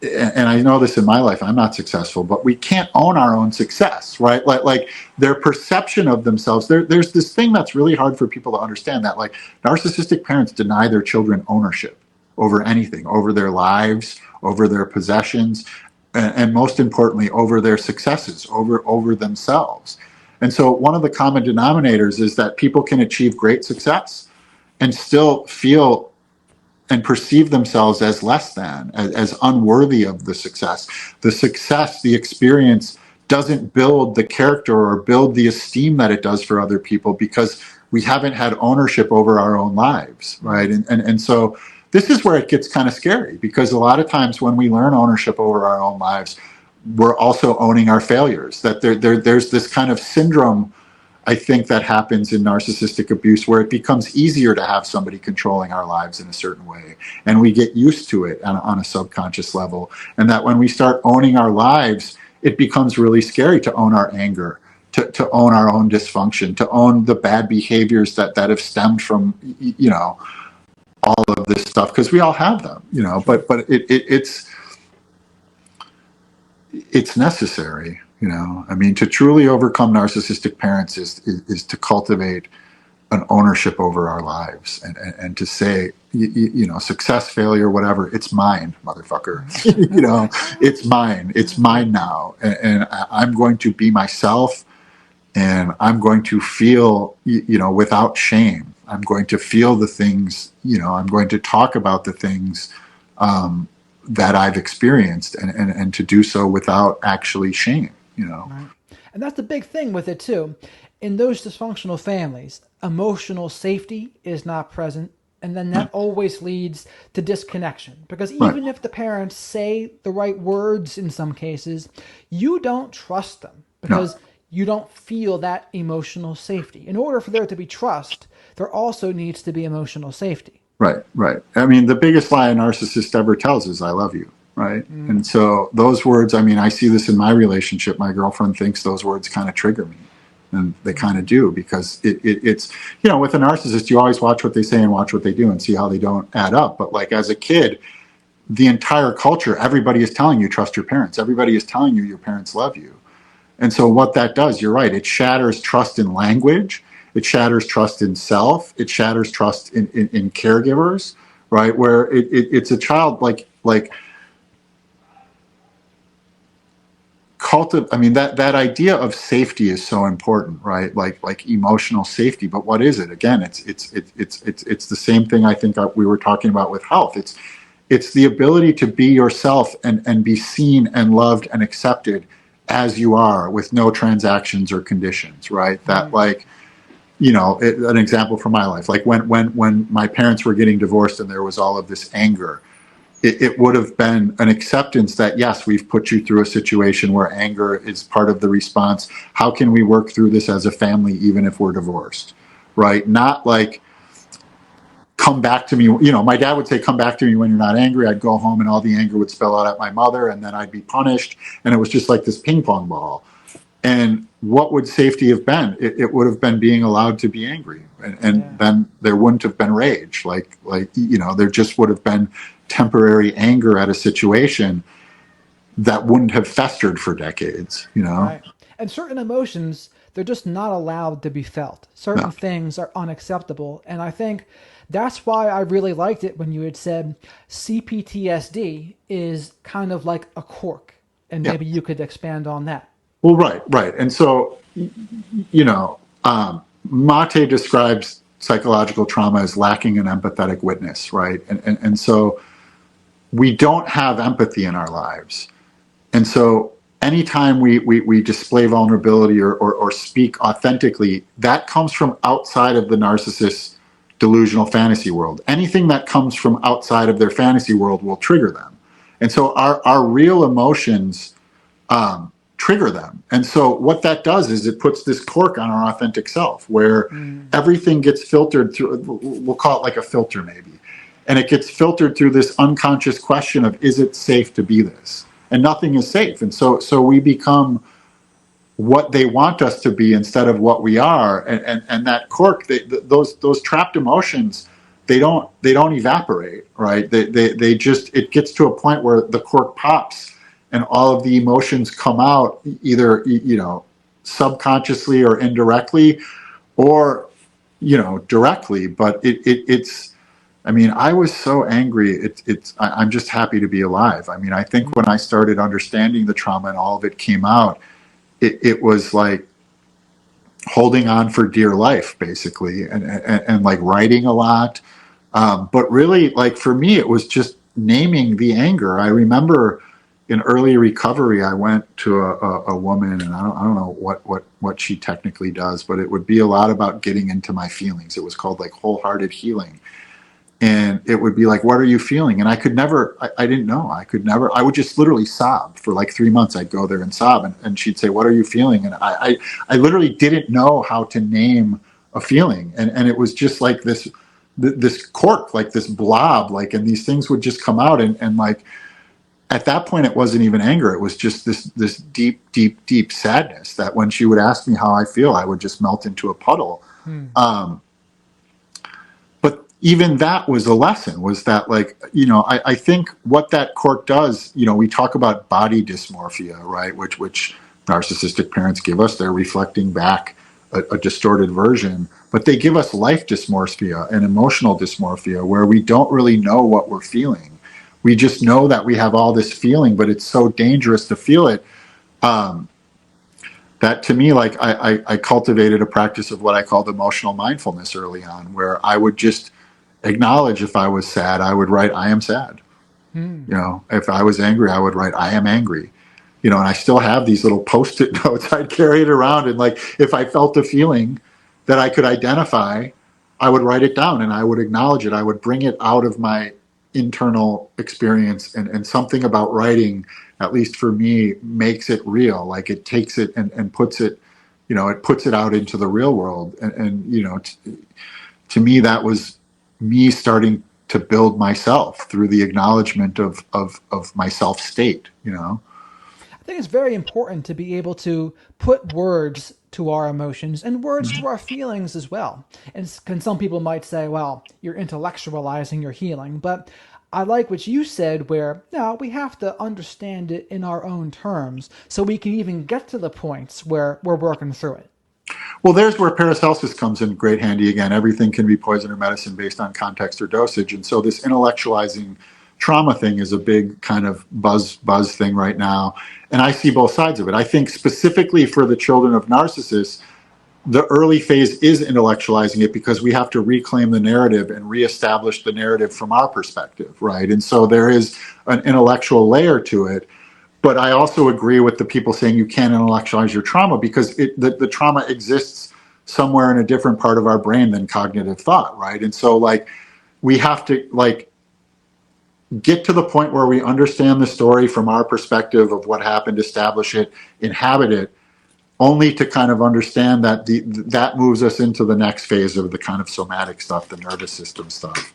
And I know this in my life, I'm not successful, but we can't own our own success, right? Like their perception of themselves, there's this thing that's really hard for people to understand, that like narcissistic parents deny their children ownership over anything, over their lives, over their possessions, and most importantly, over their successes, over themselves. And so one of the common denominators is that people can achieve great success and still feel and perceive themselves as less than, as unworthy of the success. The success, the experience, doesn't build the character or build the esteem that it does for other people, because we haven't had ownership over our own lives, right? And so this is where it gets kind of scary, because a lot of times when we learn ownership over our own lives, we're also owning our failures. That there's this kind of syndrome, I think, that happens in narcissistic abuse, where it becomes easier to have somebody controlling our lives in a certain way, and we get used to it on a subconscious level. And that when we start owning our lives, it becomes really scary to own our anger, to own our own dysfunction, to own the bad behaviors that have stemmed from, all of this stuff, because we all have them, but it's necessary. I mean, to truly overcome narcissistic parents is to cultivate an ownership over our lives, and to say, success, failure, whatever, it's mine, motherfucker. It's mine. It's mine now, and I'm going to be myself, and I'm going to feel, without shame. I'm going to feel the things, I'm going to talk about the things that I've experienced, and to do so without actually shame. Right. And that's the big thing with it too. In those dysfunctional families, emotional safety is not present. And then that always leads to disconnection. Because Right. even if the parents say the right words in some cases, you don't trust them No. because you don't feel that emotional safety. In order for there to be trust, there also needs to be emotional safety. Right, right. I mean, the biggest lie a narcissist ever tells is "I love you," right? And so those words. I mean, I see this in my relationship. My girlfriend thinks those words kind of trigger me, and they kind of do, because it's with a narcissist, you always watch what they say and watch what they do and see how they don't add up. But like as a kid, the entire culture, everybody is telling you trust your parents. Everybody is telling you your parents love you. And so what that does, you're right, it shatters trust in language, it shatters trust in self, it shatters trust in caregivers, right? Where it's a child like I mean, that idea of safety is so important, right? Like emotional safety. But what is it? Again, it's the same thing I think we were talking about with health. It's the ability to be yourself and be seen and loved and accepted as you are, with no transactions or conditions, right? That like, an example from my life, like when my parents were getting divorced and there was all of this anger, it would have been an acceptance that, yes, we've put you through a situation where anger is part of the response. How can we work through this as a family, even if we're divorced, right? Not like, come back to me. My dad would say, come back to me when you're not angry. I'd go home and all the anger would spill out at my mother, and then I'd be punished. And it was just like this ping pong ball. And what would safety have been? It would have been being allowed to be angry. And then there wouldn't have been rage. There just would have been temporary anger at a situation that wouldn't have festered for decades, Right. And certain emotions, they're just not allowed to be felt. Certain No. things are unacceptable. And I think that's why I really liked it when you had said CPTSD is kind of like a cork. And Yeah. maybe you could expand on that. Well, right. And so, Mate describes psychological trauma as lacking an empathetic witness, right? And so we don't have empathy in our lives. And so anytime we display vulnerability or speak authentically, that comes from outside of the narcissist's delusional fantasy world. Anything that comes from outside of their fantasy world will trigger them. And so our real emotions trigger them. And so what that does is it puts this cork on our authentic self, where everything gets filtered through, we'll call it like a filter maybe. And it gets filtered through this unconscious question of, is it safe to be this? And nothing is safe. And so we become what they want us to be instead of what we are. And that cork, those trapped emotions, they don't evaporate, right? They just, it gets to a point where the cork pops and all of the emotions come out, either subconsciously or indirectly, or directly. But it's I mean, I was so angry. I'm just happy to be alive. I mean, I think when I started understanding the trauma and all of it came out, it was like holding on for dear life, basically, and like writing a lot. But really, like for me, it was just naming the anger. I remember in early recovery, I went to a woman, and I don't know what she technically does, but it would be a lot about getting into my feelings. It was called like wholehearted healing. And it would be like, what are you feeling? And I could never, I didn't know. I would just literally sob for like 3 months. I'd go there and sob, and she'd say, what are you feeling? And I literally didn't know how to name a feeling. And it was just like this cork, like this blob, like, and these things would just come out. And like, at that point, it wasn't even anger. It was just this deep sadness that when she would ask me how I feel, I would just melt into a puddle. But even that was a lesson, was that like, I think what that cork does, we talk about body dysmorphia, right? Which narcissistic parents give us. They're reflecting back a distorted version, but they give us life dysmorphia and emotional dysmorphia where we don't really know what we're feeling. We just know that we have all this feeling, but it's so dangerous to feel it. That to me, like I cultivated a practice of what I called emotional mindfulness early on, where I would just acknowledge if I was sad, I would write, I am sad. If I was angry, I would write, I am angry. And I still have these little Post-it notes. I'd carry it around, and like if I felt a feeling that I could identify, I would write it down and I would acknowledge it. I would bring it out of my internal experience, and something about writing, at least for me, makes it real. Like it takes it and puts it, it puts it out into the real world. To me, that was me starting to build myself through the acknowledgement of my self state. I think it's very important to be able to put words to our emotions and words to our feelings as well. And some people might say, well, you're intellectualizing your healing. But I like what you said, where no, we have to understand it in our own terms so we can even get to the points where we're working through it. Well, there's where Paracelsus comes in great handy again. Everything can be poison or medicine based on context or dosage. And so this intellectualizing trauma thing is a big kind of buzz thing right now. And I see both sides of it. I think specifically for the children of narcissists, the early phase is intellectualizing it because we have to reclaim the narrative and reestablish the narrative from our perspective, right? And so there is an intellectual layer to it. But I also agree with the people saying you can't intellectualize your trauma because the trauma exists somewhere in a different part of our brain than cognitive thought, right? And so like we have to like get to the point where we understand the story from our perspective of what happened, establish it, inhabit it, only to kind of understand that that moves us into the next phase of the kind of somatic stuff, the nervous system stuff.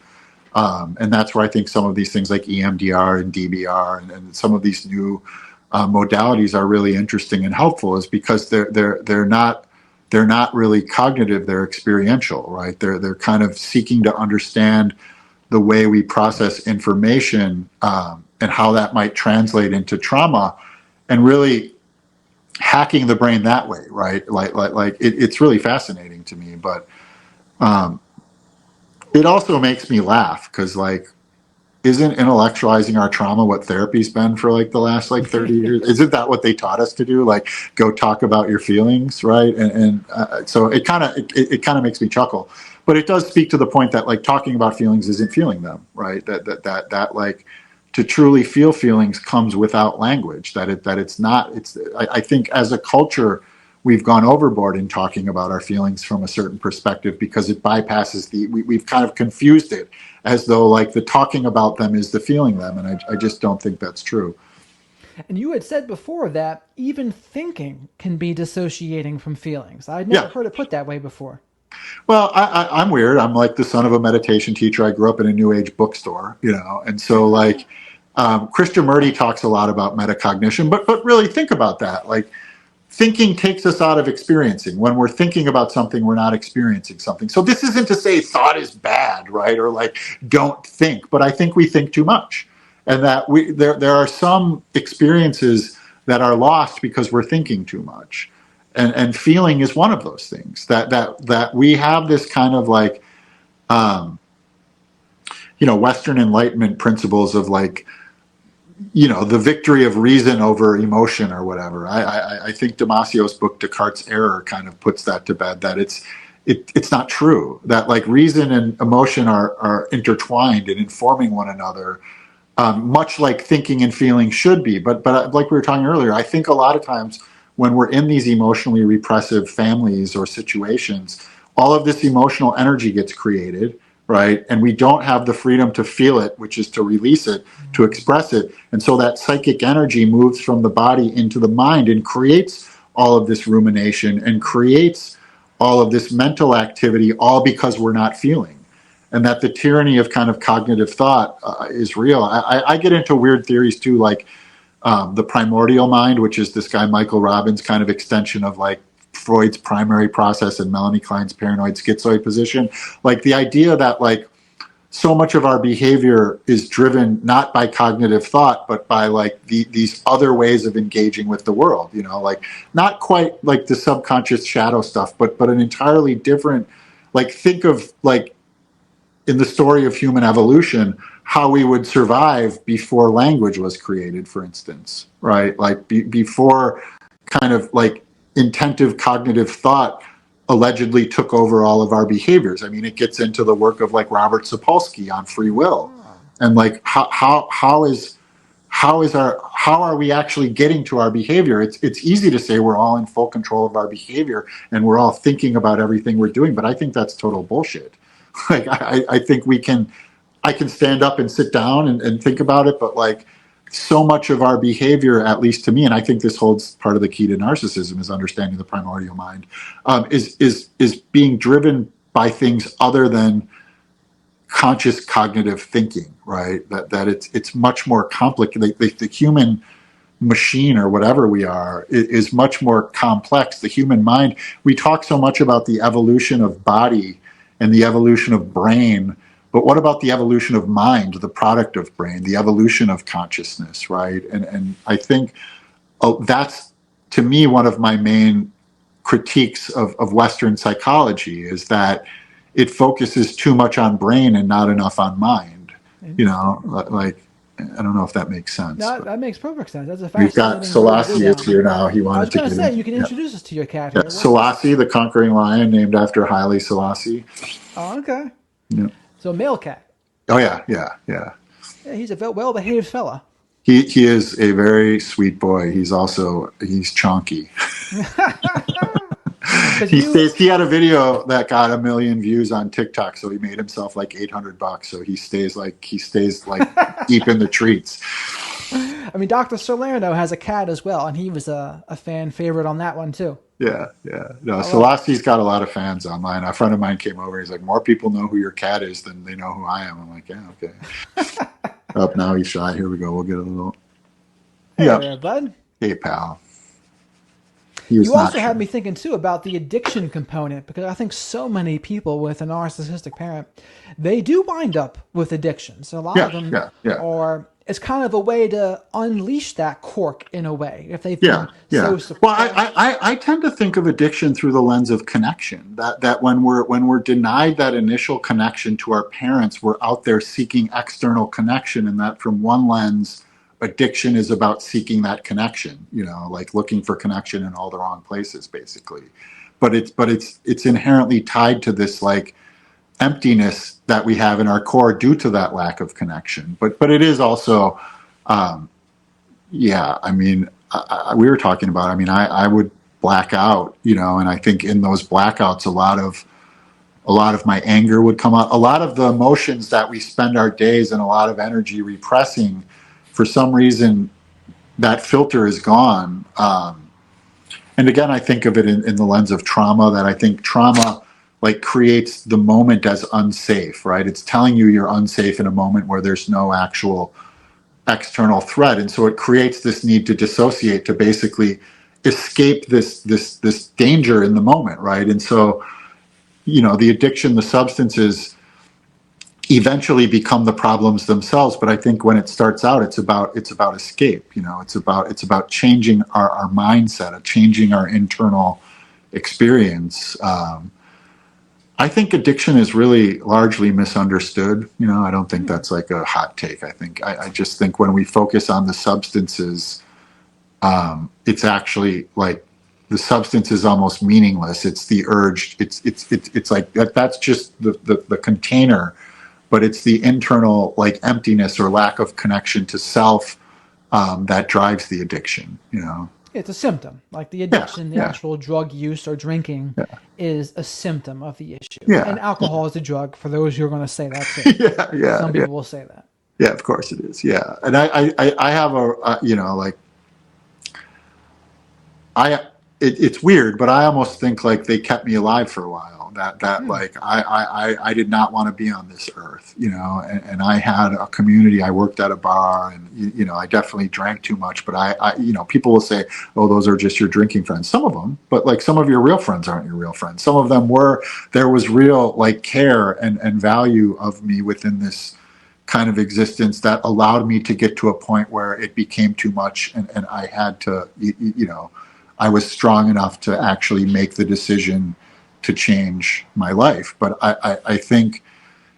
And that's where I think some of these things like EMDR and DBR and some of these new modalities are really interesting and helpful, is because they're not really cognitive, they're experiential, right? They're kind of seeking to understand the way we process information and how that might translate into trauma, and really hacking the brain that way, right? Like it's really fascinating to me, but it also makes me laugh because like, isn't intellectualizing our trauma what therapy's been for like the last like 30 years? Isn't that what they taught us to do? Like go talk about your feelings, right? And so it kind of makes me chuckle, but it does speak to the point that like talking about feelings isn't feeling them, right? That like to truly feel feelings comes without language. I think as a culture, we've gone overboard in talking about our feelings from a certain perspective because it bypasses we've kind of confused it as though like the talking about them is the feeling them. And I just don't think that's true. And you had said before that even thinking can be dissociating from feelings. I'd never heard it put that way before. Well, I'm weird. I'm like the son of a meditation teacher. I grew up in a new age bookstore, and so like Krishnamurti talks a lot about metacognition, but really think about that. Like thinking takes us out of experiencing. When we're thinking about something, we're not experiencing something. So this isn't to say thought is bad, right? Or like don't think, but I think we think too much, and that there are some experiences that are lost because we're thinking too much. And feeling is one of those things that we have this kind of like, Western Enlightenment principles of like, the victory of reason over emotion or whatever. I think Damasio's book, Descartes' Error, kind of puts that to bed, that it's not true, that like reason and emotion are intertwined and informing one another, much like thinking and feeling should be. But like we were talking earlier, I think a lot of times when we're in these emotionally repressive families or situations, all of this emotional energy gets created, right? And we don't have the freedom to feel it, which is to release it, to express it. And so that psychic energy moves from the body into the mind and creates all of this rumination and creates all of this mental activity, all because we're not feeling. And that the tyranny of kind of cognitive thought is real. I get into weird theories too, like the primordial mind, which is this guy Michael Robbins' kind of extension of like Freud's primary process and Melanie Klein's paranoid schizoid position. Like the idea that like so much of our behavior is driven not by cognitive thought, but by like these other ways of engaging with the world, you know, like not quite like the subconscious shadow stuff, but an entirely different, like think of like in the story of human evolution, how we would survive before language was created, for instance, right? Like before kind of like intensive cognitive thought allegedly took over all of our behaviors. I mean, it gets into the work of like Robert Sapolsky on free will, and like how are we actually getting to our behavior? It's easy to say we're all in full control of our behavior and we're all thinking about everything we're doing, but I think that's total bullshit. Like I think I can stand up and sit down and think about it, but like so much of our behavior, at least to me, and I think this holds part of the key to narcissism is understanding the primordial mind, is being driven by things other than conscious cognitive thinking, right? That it's much more complicated. The human machine or whatever we are is much more complex. The human mind, we talk so much about the evolution of body and the evolution of brain, but what about the evolution of mind, the product of brain, the evolution of consciousness, right? And I think that's, to me, one of my main critiques of Western psychology is that it focuses too much on brain and not enough on mind. You know, like, I don't know if that makes sense. No, that makes perfect sense. That's a We've got fascinating road to go Selassie is down. here now. He I was wanted to going to get say, in. you can introduce us to your cat Yeah. here. Selassie, the conquering lion, named after Haile Selassie. Oh, okay. Yeah. So male cat. Oh yeah. Yeah, he's a well-behaved fella. He is a very sweet boy. He's chonky. He had a video that got 1 million views on TikTok, so he made himself like $800. So he stays like deep in the treats. I mean, Dr. Salerno has a cat as well, and he was a fan favorite on that one too. Yeah. No, Selassie's got a lot of fans online. A friend of mine came over. He's like, more people know who your cat is than they know who I am. I'm like, yeah, okay. Up now, he's shy. Here we go. We'll get a little. Hey there, bud. Hey, pal. You also had me thinking too about the addiction component, because I think so many people with a narcissistic parent, they do wind up with addictions. A lot of them are. It's kind of a way to unleash that cork in a way if they've been so suppressed. Well, I tend to think of addiction through the lens of connection. That when we're denied that initial connection to our parents, we're out there seeking external connection, and that from one lens, addiction is about seeking that connection. You know, like looking for connection in all the wrong places, basically. But it's inherently tied to this like emptiness that we have in our core due to that lack of connection. But it is also, I mean, we were talking about, I mean, I would black out, you know, and I think in those blackouts, a lot of my anger would come out. A lot of the emotions that we spend our days and a lot of energy repressing, for some reason, that filter is gone. And again, I think of it in the lens of trauma, that I think trauma like creates the moment as unsafe, right? It's telling you you're unsafe in a moment where there's no actual external threat. And so it creates this need to dissociate, to basically escape this danger in the moment, right? And so, you know, the addiction, the substances eventually become the problems themselves. But I think when it starts out, it's about escape, you know, it's about changing our mindset, changing our internal experience. I think addiction is really largely misunderstood. You know, I don't think that's like a hot take. I just think when we focus on the substances, it's actually like the substance is almost meaningless. It's the urge. It's like that's just the container, but it's the internal like emptiness or lack of connection to self that drives the addiction. You know. It's a symptom. Like the addiction, the actual drug use or drinking is a symptom of the issue. Yeah. And alcohol is a drug, for those who are going to say that too. Some people will say that. Yeah, of course it is. Yeah. And I have a, you know, like, it's weird, but I almost think like they kept me alive for a while. That like I did not want to be on this earth, and I had a community. I worked at a bar, and I definitely drank too much. But I people will say, oh, those are just your drinking friends. Some of them, but like some of your real friends aren't your real friends. Some of them were. There was real like care and value of me within this kind of existence that allowed me to get to a point where it became too much, and I had to, I was strong enough to actually make the decision to change my life. But I think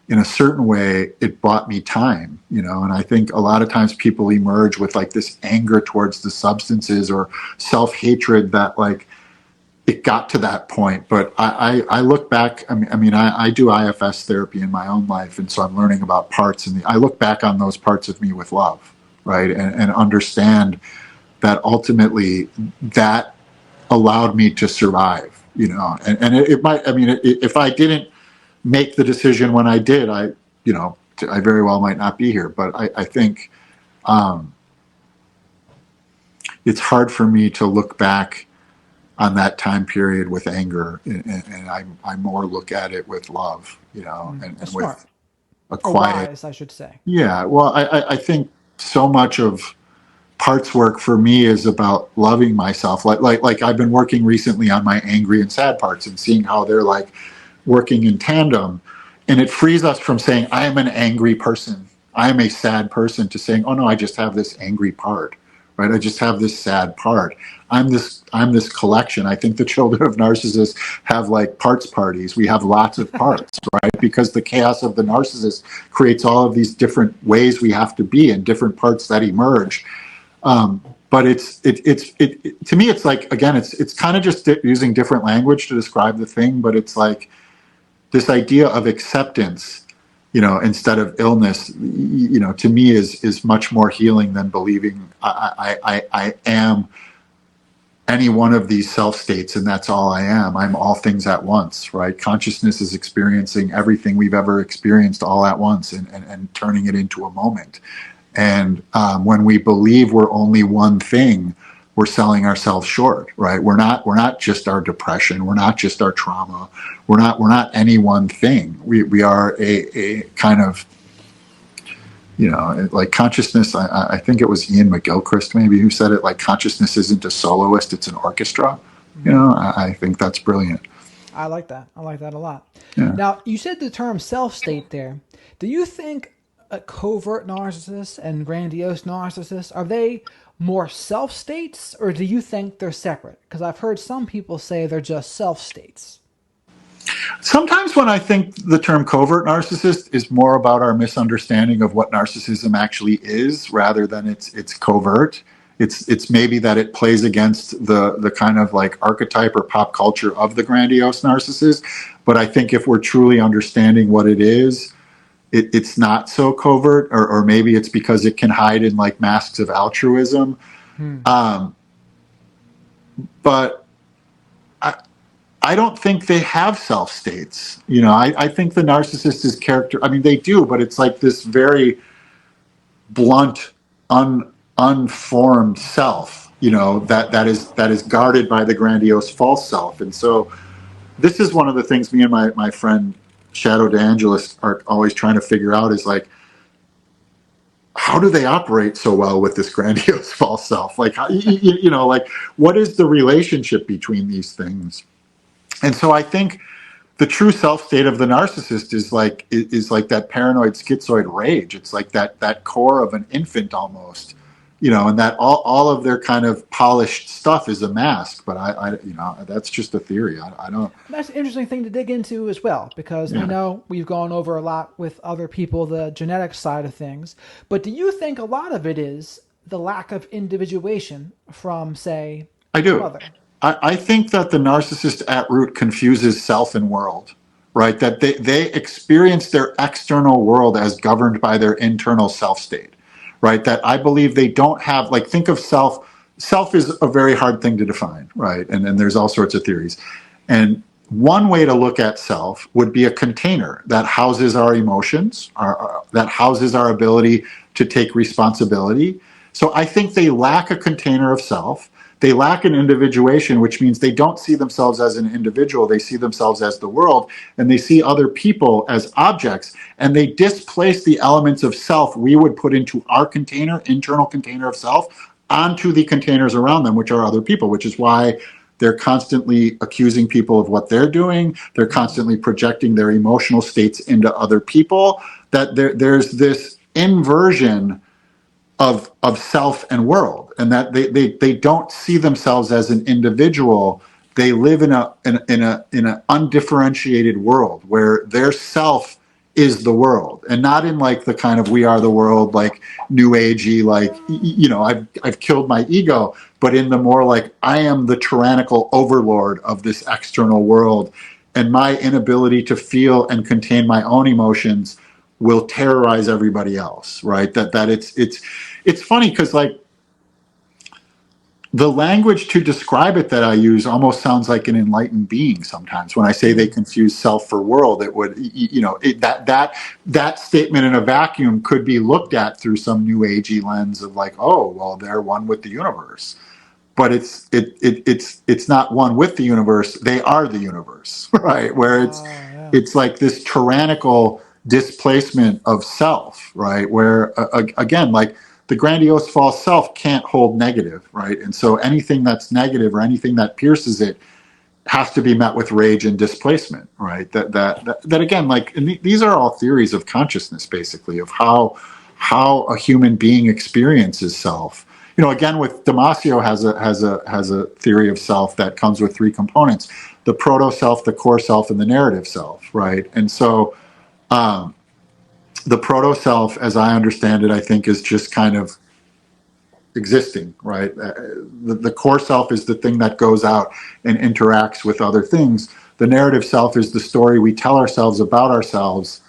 in a certain way it bought me time, and I think a lot of times people emerge with like this anger towards the substances or self-hatred that like it got to that point. But I look back, I do IFS therapy in my own life, and so I'm learning about parts, and I look back on those parts of me with love, right, and understand that ultimately that allowed me to survive, and it might, if I didn't make the decision when I did, I very well might not be here. But I think it's hard for me to look back on that time period with anger, and I more look at it with love, and with a quiet, wise, I should say. Yeah, well, I think so much of parts work for me is about loving myself. Like I've been working recently on my angry and sad parts and seeing how they're like working in tandem, and it frees us from saying I am an angry person, I am a sad person, to saying, oh no, I just have this angry part, right? I just have this sad part. I'm this collection. I think the children of narcissists have like parts parties. We have lots of parts, right? Because the chaos of the narcissist creates all of these different ways we have to be and different parts that emerge. But it's to me, it's like, again, it's kind of just using different language to describe the thing, but it's like this idea of acceptance, instead of illness, to me is much more healing than believing I am any one of these self states and that's all I am. I'm all things at once, right? Consciousness is experiencing everything we've ever experienced all at once and turning it into a moment. And when we believe we're only one thing, we're selling ourselves short, right? We're not just our depression. We're not just our trauma. We're not any one thing. We are a kind of, like consciousness. I think it was Ian McGilchrist maybe who said it, like consciousness isn't a soloist, it's an orchestra. I think that's brilliant. I like that. I like that a lot. Yeah. Now, you said the term self-state there. Do you think covert narcissists and grandiose narcissists, are they more self-states, or do you think they're separate? Because I've heard some people say they're just self-states. Sometimes when I think the term covert narcissist is more about our misunderstanding of what narcissism actually is rather than it's covert. It's maybe that it plays against the kind of like archetype or pop culture of the grandiose narcissist. But I think if we're truly understanding what it is, it's not so covert, or maybe it's because it can hide in like masks of altruism. But I don't think they have self states. I think the narcissist is character. I mean, they do, but it's like this very blunt, unformed self. That is guarded by the grandiose false self. And so, this is one of the things me and my friend Shadow DeAngelis are always trying to figure out is like, how do they operate so well with this grandiose false self? Like, how, like what is the relationship between these things? And so I think the true self state of the narcissist is like that paranoid schizoid rage. It's like that core of an infant almost, and that all of their kind of polished stuff is a mask. But I that's just a theory. I don't. That's an interesting thing to dig into as well, because I know we've gone over a lot with other people the genetic side of things. But do you think a lot of it is the lack of individuation from, say, I do. mother? I think that the narcissist at root confuses self and world, right? That they experience their external world as governed by their internal self state, right? That I believe they don't have, like, think of self. Self is a very hard thing to define, right? And there's all sorts of theories. And one way to look at self would be a container that houses our emotions, that houses our ability to take responsibility. So I think they lack a container of self. They lack an individuation, which means they don't see themselves as an individual. They see themselves as the world, and they see other people as objects, and they displace the elements of self we would put into our container, internal container of self, onto the containers around them, which are other people, which is why they're constantly accusing people of what they're doing. They're constantly projecting their emotional states into other people. That there's this inversion of self and world, and that they don't see themselves as an individual. They live in an undifferentiated world where their self is the world, and not in like the kind of we are the world, like new agey, like I've killed my ego, but in the more like I am the tyrannical overlord of this external world, and my inability to feel and contain my own emotions will terrorize everybody else, right? That it's funny because like the language to describe it that I use almost sounds like an enlightened being sometimes. When I say they confuse self for world, it would, that statement in a vacuum could be looked at through some new agey lens of like, oh, well, they're one with the universe. But it's not one with the universe. They are the universe, right? Where it's like this tyrannical displacement of self, right? Where again, like the grandiose false self can't hold negative, right? And so anything that's negative or anything that pierces it has to be met with rage and displacement, right? That again, like, and these are all theories of consciousness, basically, of how a human being experiences self. Again, with Damasio has a theory of self that comes with three components: the proto self, the core self, and the narrative self, right? And so the proto self, as I understand it, I think is just kind of existing, right? The core self is the thing that goes out and interacts with other things. The narrative self is the story we tell ourselves about ourselves,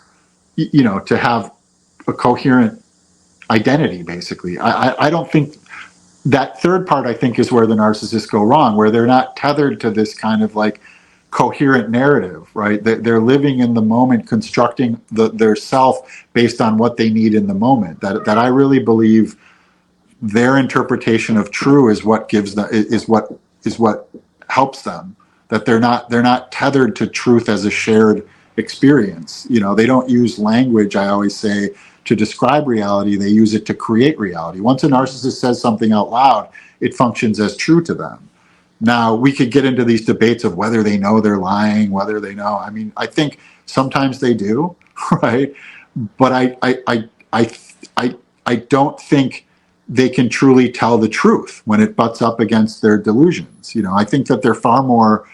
to have a coherent identity, basically. I don't think that third part, I think, is where the narcissists go wrong, where they're not tethered to this kind of like coherent narrative, right? They're living in the moment, constructing their self based on what they need in the moment. That I really believe their interpretation of true is what gives them, is what helps them. That they're not tethered to truth as a shared experience. They don't use language, I always say, to describe reality. They use it to create reality. Once a narcissist says something out loud, it functions as true to them. Now, we could get into these debates of whether they know they're lying, whether they know. I mean, I think sometimes they do, right? But I don't think they can truly tell the truth when it butts up against their delusions. I think that they're far more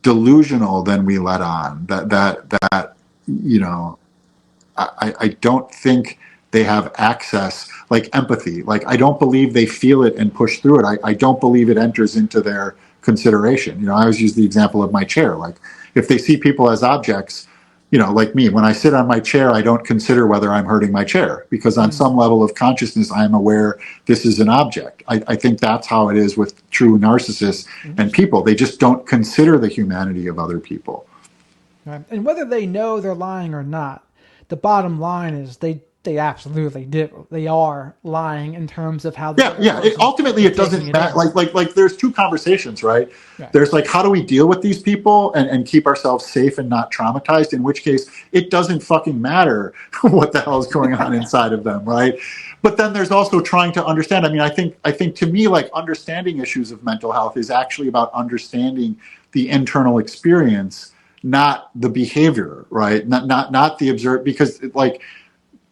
delusional than we let on. I don't think they have access, like empathy. Like, I don't believe they feel it and push through it. I don't believe it enters into their consideration. I always use the example of my chair. Like, if they see people as objects, like me, when I sit on my chair, I don't consider whether I'm hurting my chair, because on some level of consciousness, I'm aware this is an object. I think that's how it is with true narcissists and people. They just don't consider the humanity of other people. Right. And whether they know they're lying or not, the bottom line is they absolutely do. They are lying in terms of how. Ultimately, it doesn't matter. Like there's two conversations, right? Right? There's like, how do we deal with these people and keep ourselves safe and not traumatized? In which case, it doesn't fucking matter what the hell is going on inside of them, right? But then there's also trying to understand. I mean, I think to me, like, understanding issues of mental health is actually about understanding the internal experience, not the behavior, right? Not the observed, because like,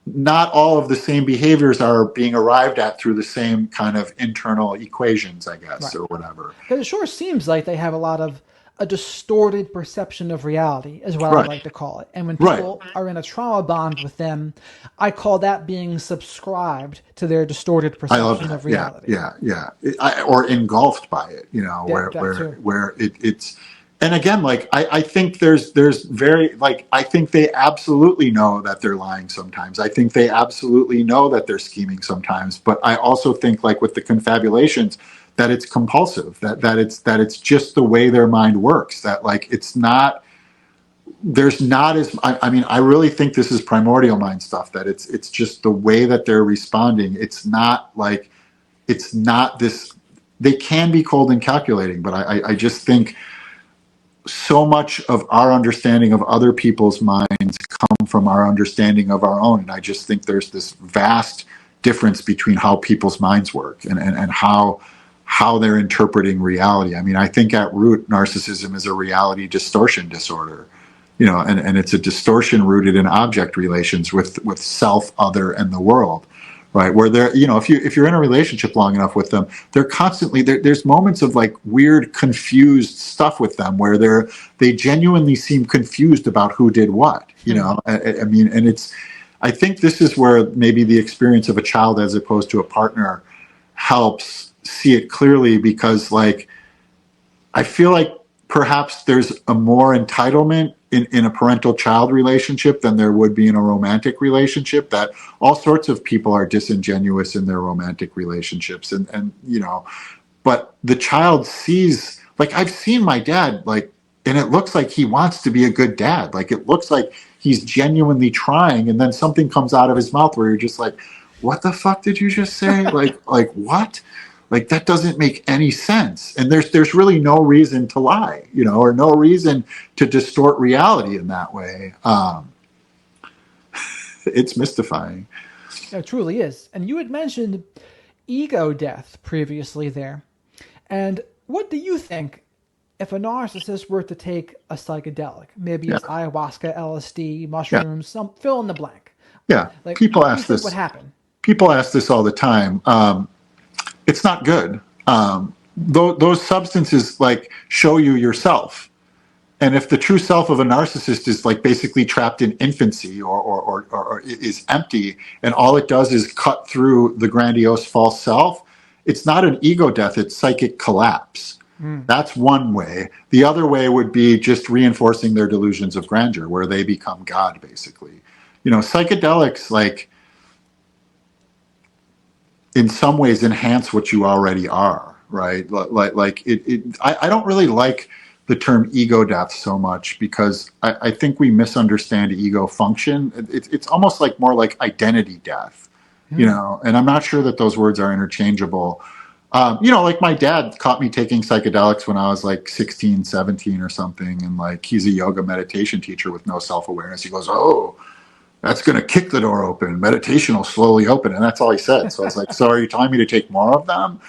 not all of the same behaviors are being arrived at through the same kind of internal equations, I guess, or whatever. Because it sure seems like they have a distorted perception of reality, is what I like to call it. And when people are in a trauma bond with them, I call that being subscribed to their distorted perception of reality. Or engulfed by it, where it's. And again, like, I think there's very, like, I think they absolutely know that they're lying sometimes. I think they absolutely know that they're scheming sometimes. But I also think, like with the confabulations, that it's compulsive, that it's just the way their mind works. That, like, it's not, there's not as, I mean, I really think this is primordial mind stuff, that it's just the way that they're responding. It's not like, it's not this they can be cold and calculating, but I just think so much of our understanding of other people's minds come from our understanding of our own. And I just think there's this vast difference between how people's minds work and how they're interpreting reality. I mean, I think at root, narcissism is a reality distortion disorder, and it's a distortion rooted in object relations with self, other, and the world. Right, where they're, if you're in a relationship long enough with them, they're constantly there's moments of like weird, confused stuff with them where they genuinely seem confused about who did what. I mean, and I think this is where maybe the experience of a child as opposed to a partner helps see it clearly, because like I feel like perhaps there's a more entitlement in a parental-child relationship than there would be in a romantic relationship, that all sorts of people are disingenuous in their romantic relationships. And but the child sees, like I've seen my dad, like, and it looks like he wants to be a good dad. Like it looks like he's genuinely trying, and then something comes out of his mouth where you're just like, what the fuck did you just say? like what? Like that doesn't make any sense. And there's really no reason to lie, or no reason to distort reality in that way. It's mystifying. It truly is. And you had mentioned ego death previously there. And what do you think if a narcissist were to take a psychedelic? Maybe it's ayahuasca, LSD, mushrooms, some fill in the blank. Yeah. Like, people ask this. What happened? People ask this all the time. It's not good. Those substances like show you yourself. And if the true self of a narcissist is like basically trapped in infancy or is empty, and all it does is cut through the grandiose false self, it's not an ego death, it's psychic collapse. That's one way. The other way would be just reinforcing their delusions of grandeur, where they become God, basically. Psychedelics, like, in some ways enhance what you already are, right? I don't really like the term ego death so much, because I think we misunderstand ego function. It's almost like more like identity death, and I'm not sure that those words are interchangeable. Like my dad caught me taking psychedelics when I was like 16, 17 or something. And like, he's a yoga meditation teacher with no self-awareness. He goes, "Oh, that's going to kick the door open. Meditation will slowly open." And that's all he said. So I was like, "So are you telling me to take more of them?"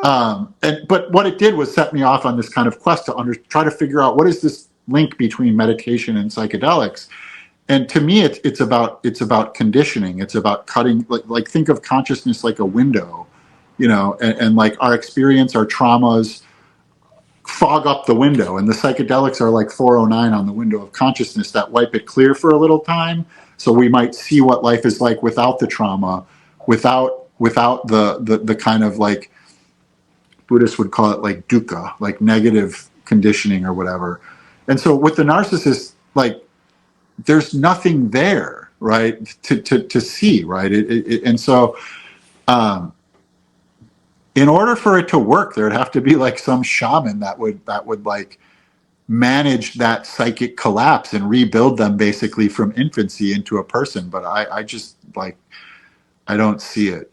But what it did was set me off on this kind of quest to try to figure out what is this link between meditation and psychedelics. And to me, it's about conditioning. It's about cutting, like think of consciousness like a window, and like our experience, our traumas fog up the window, and the psychedelics are like 409 on the window of consciousness that wipe it clear for a little time. So we might see what life is like without the trauma, without the kind of, like, Buddhists would call it like dukkha, like negative conditioning or whatever. And so with the narcissist, like, there's nothing there, right, to see, right? And so in order for it to work, there'd have to be like some shaman that would like manage that psychic collapse and rebuild them basically from infancy into a person. But I just, like, I don't see it,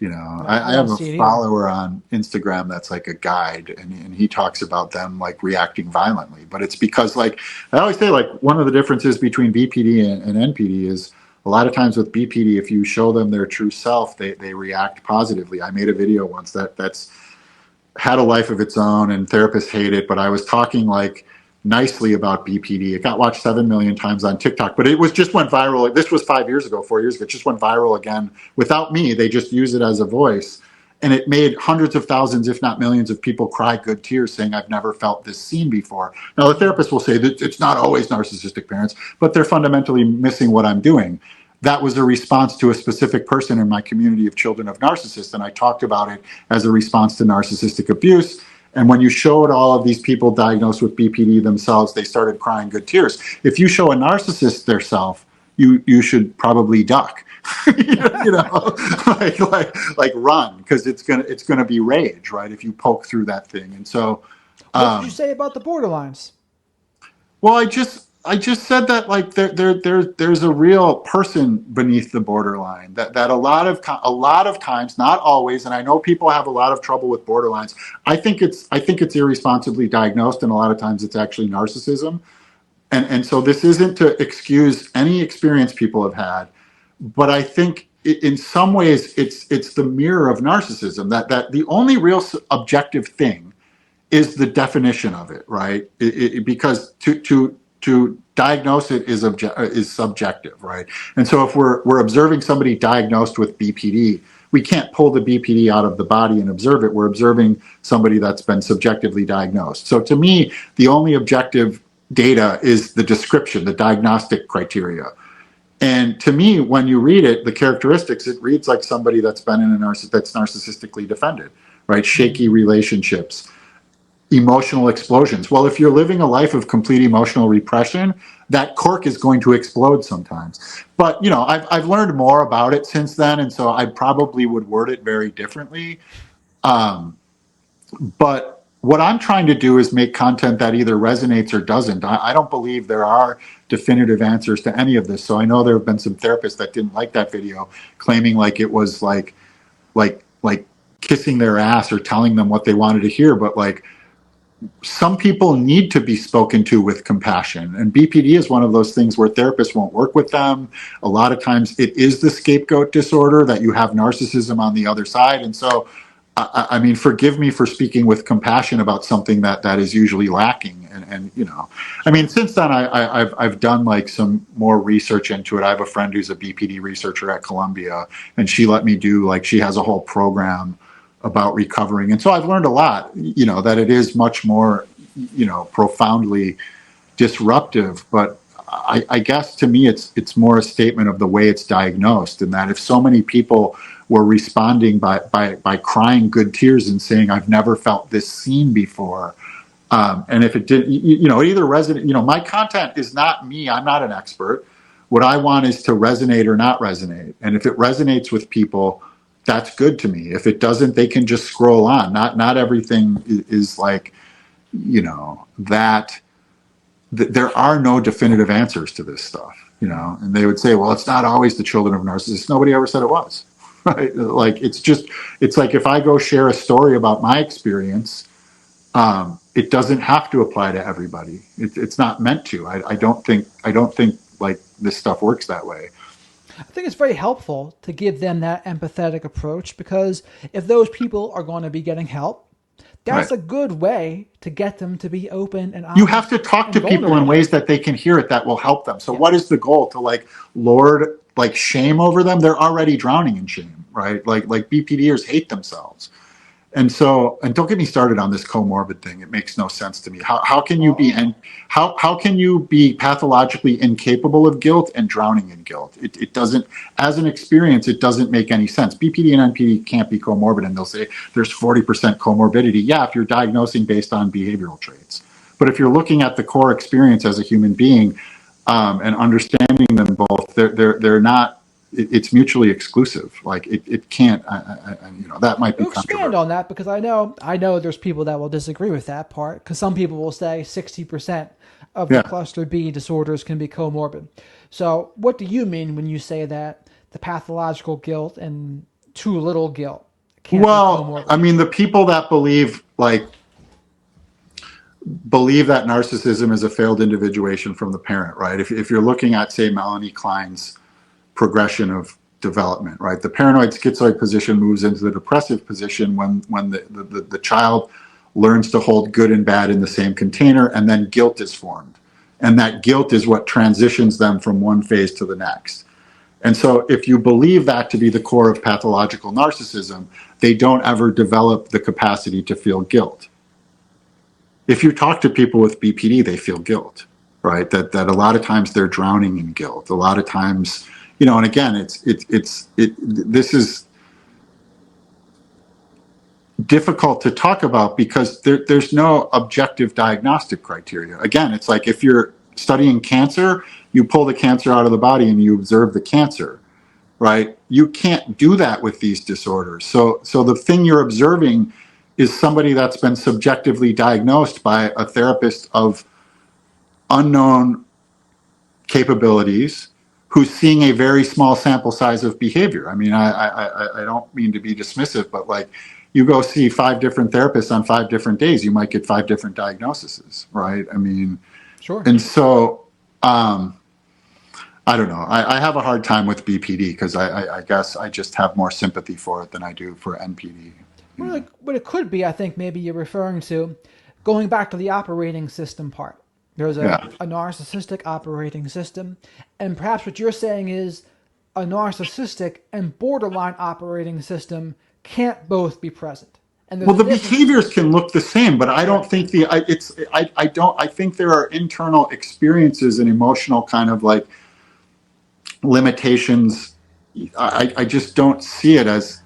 I have a follower on Instagram that's like a guide, and he talks about them like reacting violently. But it's because, like, I always say, like, one of the differences between BPD and NPD is a lot of times with BPD, if you show them their true self, they react positively. I made a video once that's had a life of its own, and therapists hate it, but I was talking like nicely about BPD. It got watched 7 million times on TikTok, but it was just went viral. This was 5 years ago, 4 years ago. It just went viral again without me. They just use it as a voice. And it made hundreds of thousands, if not millions, of people cry good tears saying, "I've never felt this scene before." Now, the therapist will say that it's not always narcissistic parents, but they're fundamentally missing what I'm doing. That was a response to a specific person in my community of children of narcissists, and I talked about it as a response to narcissistic abuse. And when you showed all of these people diagnosed with BPD themselves, they started crying good tears. If you show a narcissist their self, you should probably duck, like run, because it's gonna be rage, right? If you poke through that thing. And so, what did you say about the borderlines? Well, I just I just said that like there's a real person beneath the borderline that a lot of times, not always, and I know people have a lot of trouble with borderlines. I think it's irresponsibly diagnosed, and a lot of times it's actually narcissism. And so this isn't to excuse any experience people have had, but I think in some ways it's the mirror of narcissism, that the only real objective thing is the definition of it, right? Because to diagnose it is subjective, right? And so if we're observing somebody diagnosed with BPD, we can't pull the BPD out of the body and observe it. We're observing somebody that's been subjectively diagnosed. So to me, the only objective data is the description, the diagnostic criteria. And to me, when you read it, the characteristics, it reads like somebody that's been in that's narcissistically defended, right? Shaky relationships, emotional explosions. Well, if you're living a life of complete emotional repression, that cork is going to explode sometimes. But I've learned more about it since then, and so I probably would word it very differently. But what I'm trying to do is make content that either resonates or doesn't. I don't believe there are definitive answers to any of this. So I know there have been some therapists that didn't like that video, claiming like it was like kissing their ass or telling them what they wanted to hear. But like, some people need to be spoken to with compassion, and BPD is one of those things where therapists won't work with them. A lot of times it is the scapegoat disorder, that you have narcissism on the other side. And so I mean, forgive me for speaking with compassion about something that is usually lacking. And I mean, since then I've done like some more research into it. I have a friend who's a BPD researcher at Columbia, and she let me do, like, she has a whole program about recovering. And so I've learned a lot, that it is much more, profoundly disruptive. But I guess to me, it's more a statement of the way it's diagnosed, and that if so many people were responding by crying good tears and saying, I've never felt this seen before. And if it did, it either resonate, my content is not me. I'm not an expert. What I want is to resonate or not resonate. And if it resonates with people, that's good to me. If it doesn't, they can just scroll on. Not everything is like, that there are no definitive answers to this stuff, and they would say, well, it's not always the children of narcissists. Nobody ever said it was. Right? Like, it's like if I go share a story about my experience, it doesn't have to apply to everybody. It's not meant to. I don't think like this stuff works that way. I think it's very helpful to give them that empathetic approach, because if those people are going to be getting help, that's Right. a good way to get them to be open and honest. You have to talk to people in ways that they can hear it, that will help them. So what is the goal? To like lord like shame over them? They're already drowning in shame, right? Like BPDers hate themselves. And so, and don't get me started on this comorbid thing. It makes no sense to me. How can you be, and how can you be pathologically incapable of guilt and drowning in guilt? It doesn't, as an experience, it doesn't make any sense. BPD and NPD can't be comorbid, and they'll say there's 40% comorbidity. Yeah, if you're diagnosing based on behavioral traits. But if you're looking at the core experience as a human being, and understanding them both, they're not. It's mutually exclusive. Like it can't. That might be You expand controversial. on that, because I know there's people that will disagree with that part, because some people will say 60% of the Yeah. cluster B disorders can be comorbid. So what do you mean when you say that the pathological guilt and too little guilt can't be Well, comorbid? I mean, the people that believe that narcissism is a failed individuation from the parent, right? If you're looking at, say, Melanie Klein's progression of development, right? The paranoid schizoid position moves into the depressive position when the child learns to hold good and bad in the same container, and then guilt is formed. And that guilt is what transitions them from one phase to the next. And so if you believe that to be the core of pathological narcissism, they don't ever develop the capacity to feel guilt. If you talk to people with BPD, they feel guilt, right? That a lot of times they're drowning in guilt. A lot of times, and again, this is difficult to talk about because there's no objective diagnostic criteria. Again, it's like if you're studying cancer, you pull the cancer out of the body and you observe the cancer, right? You can't do that with these disorders. So the thing you're observing is somebody that's been subjectively diagnosed by a therapist of unknown capabilities, who's seeing a very small sample size of behavior. I mean, I don't mean to be dismissive, but like, you go see 5 different therapists on 5 different days, you might get 5 different diagnoses, right? I mean, Sure. and so, I don't know. I have a hard time with BPD because I guess I just have more sympathy for it than I do for NPD. Well, what it could be, I think maybe you're referring to, going back to the operating system part. There's Yeah. a narcissistic operating system, and perhaps what you're saying is a narcissistic and borderline operating system can't both be present. And there's Well, a the difference. behaviors can look the same, but I don't think I think there are internal experiences and emotional kind of like limitations. I just don't see it as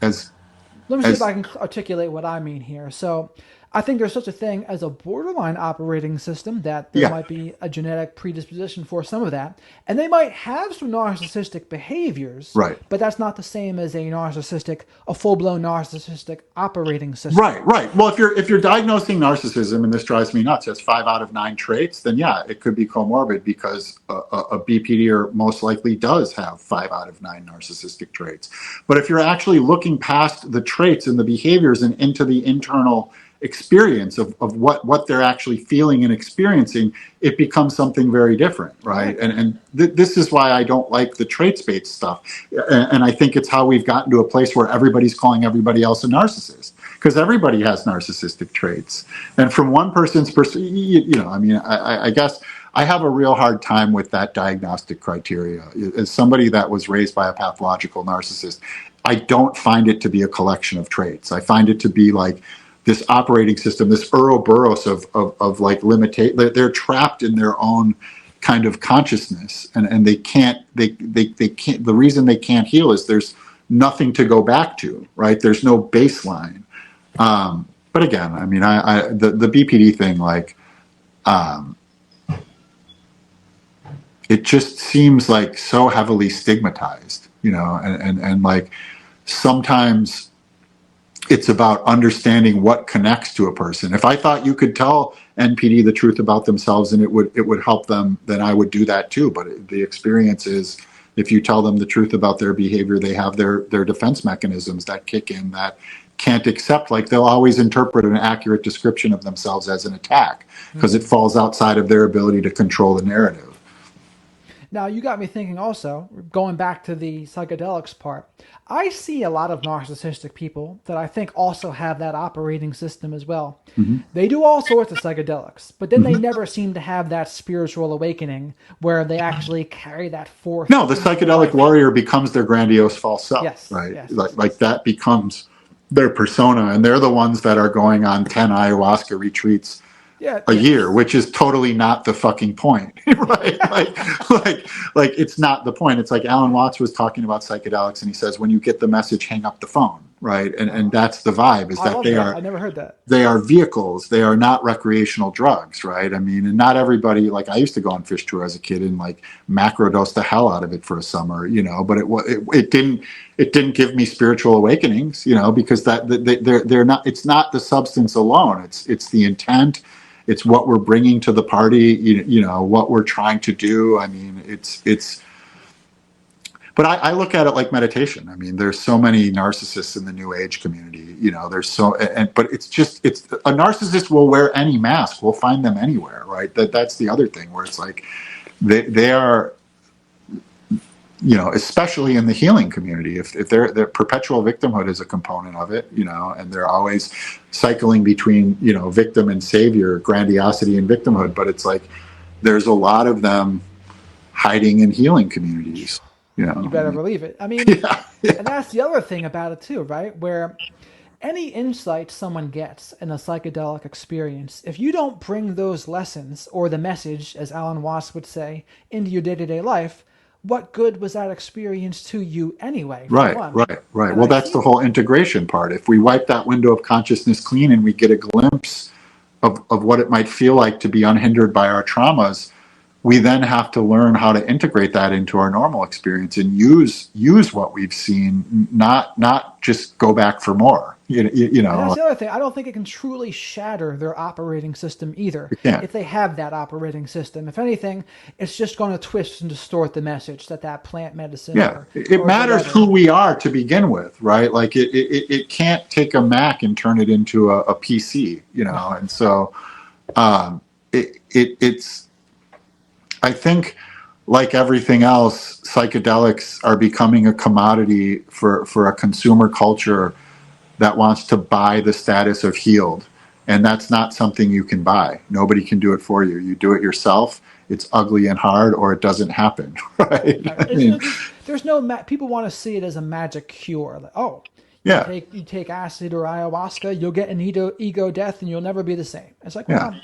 Let me see if I can articulate what I mean here. So, I think there's such a thing as a borderline operating system, that there yeah, might be a genetic predisposition for some of that. And they might have some narcissistic behaviors, right. but that's not the same as a full blown narcissistic operating system. Right, right. Well, if you're diagnosing narcissism, and this drives me nuts, as 5 out of 9 traits, then yeah, it could be comorbid because a BPDer most likely does have 5 out of 9 narcissistic traits. But if you're actually looking past the traits and the behaviors and into the internal experience of what they're actually feeling and experiencing, it becomes something very different, right? And this is why I don't like the traits-based stuff. And I think it's how we've gotten to a place where everybody's calling everybody else a narcissist, because everybody has narcissistic traits. And from one person's perspective, I mean, I guess I have a real hard time with that diagnostic criteria. As somebody that was raised by a pathological narcissist, I don't find it to be a collection of traits. I find it to be like this operating system, this Ouroboros of like limitation. They're trapped in their own kind of consciousness, and they can't. They can't. The reason they can't heal is there's nothing to go back to. Right? There's no baseline. But again, I mean, the BPD thing, like, it just seems like so heavily stigmatized, and like sometimes it's about understanding what connects to a person. If I thought you could tell NPD the truth about themselves and it would help them, then I would do that too. But the experience is, if you tell them the truth about their behavior, they have their defense mechanisms that kick in that can't accept. Like, they'll always interpret an accurate description of themselves as an attack because it falls outside of their ability to control the narrative. Now, you got me thinking also, going back to the psychedelics part, I see a lot of narcissistic people that I think also have that operating system as well. Mm-hmm. They do all sorts of psychedelics, but then they Mm-hmm. never seem to have that spiritual awakening where they actually carry that forth. No, the into their psychedelic life. warrior becomes their grandiose false self, Yes, right? yes, yes, Like yes. that becomes their persona, and they're the ones that are going on 10 ayahuasca retreats Yeah, a yes. year, which is totally not the fucking point, right? Like it's not the point. It's like Alan Watts was talking about psychedelics, and he says, when you get the message, hang up the phone, right? And that's the vibe, is I that love they that. are I never heard that. they are vehicles. They are not recreational drugs, right? I mean, and not everybody, like, I used to go on fish tour as a kid and like macrodose the hell out of it for a summer, but it didn't give me spiritual awakenings, because they're not. It's not the substance alone. It's the intent. It's what we're bringing to the party. What we're trying to do. I mean, it's. But I look at it like meditation. I mean, there's so many narcissists in the New Age community. But it's a narcissist will wear any mask. We'll find them anywhere, right? That's the other thing, where it's like they are, especially in the healing community. If their perpetual victimhood is a component of it, and they're always cycling between victim and savior, grandiosity and victimhood. But it's like there's a lot of them hiding in healing communities. You better believe it. I mean, Yeah, and that's the other thing about it too, right? Where any insight someone gets in a psychedelic experience, if you don't bring those lessons or the message, as Alan Watts would say, into your day-to-day life, what good was that experience to you anyway? For right. one. And Well, I that's see. the whole integration part. If we wipe that window of consciousness clean and we get a glimpse of what it might feel like to be unhindered by our traumas, we then have to learn how to integrate that into our normal experience and use what we've seen, not just go back for more. You And that's know, the other thing. I don't think it can truly shatter their operating system either, we can't. if they have that operating system. If anything, it's just going to twist and distort the message that that plant medicine Yeah, it or matters whatever. who we are to begin with, right? Like it can't take a Mac and turn it into a PC, you know. And so it's I think, like everything else, psychedelics are becoming a commodity for a consumer culture that wants to buy the status of healed. And that's not something you can buy. Nobody can do it for you. You do it yourself. It's ugly and hard, or it doesn't happen, right? I mean, There's no people want to see it as a magic cure. Like, oh, yeah, you take acid or ayahuasca, you'll get an ego death, and you'll never be the same. It's like, yeah. well,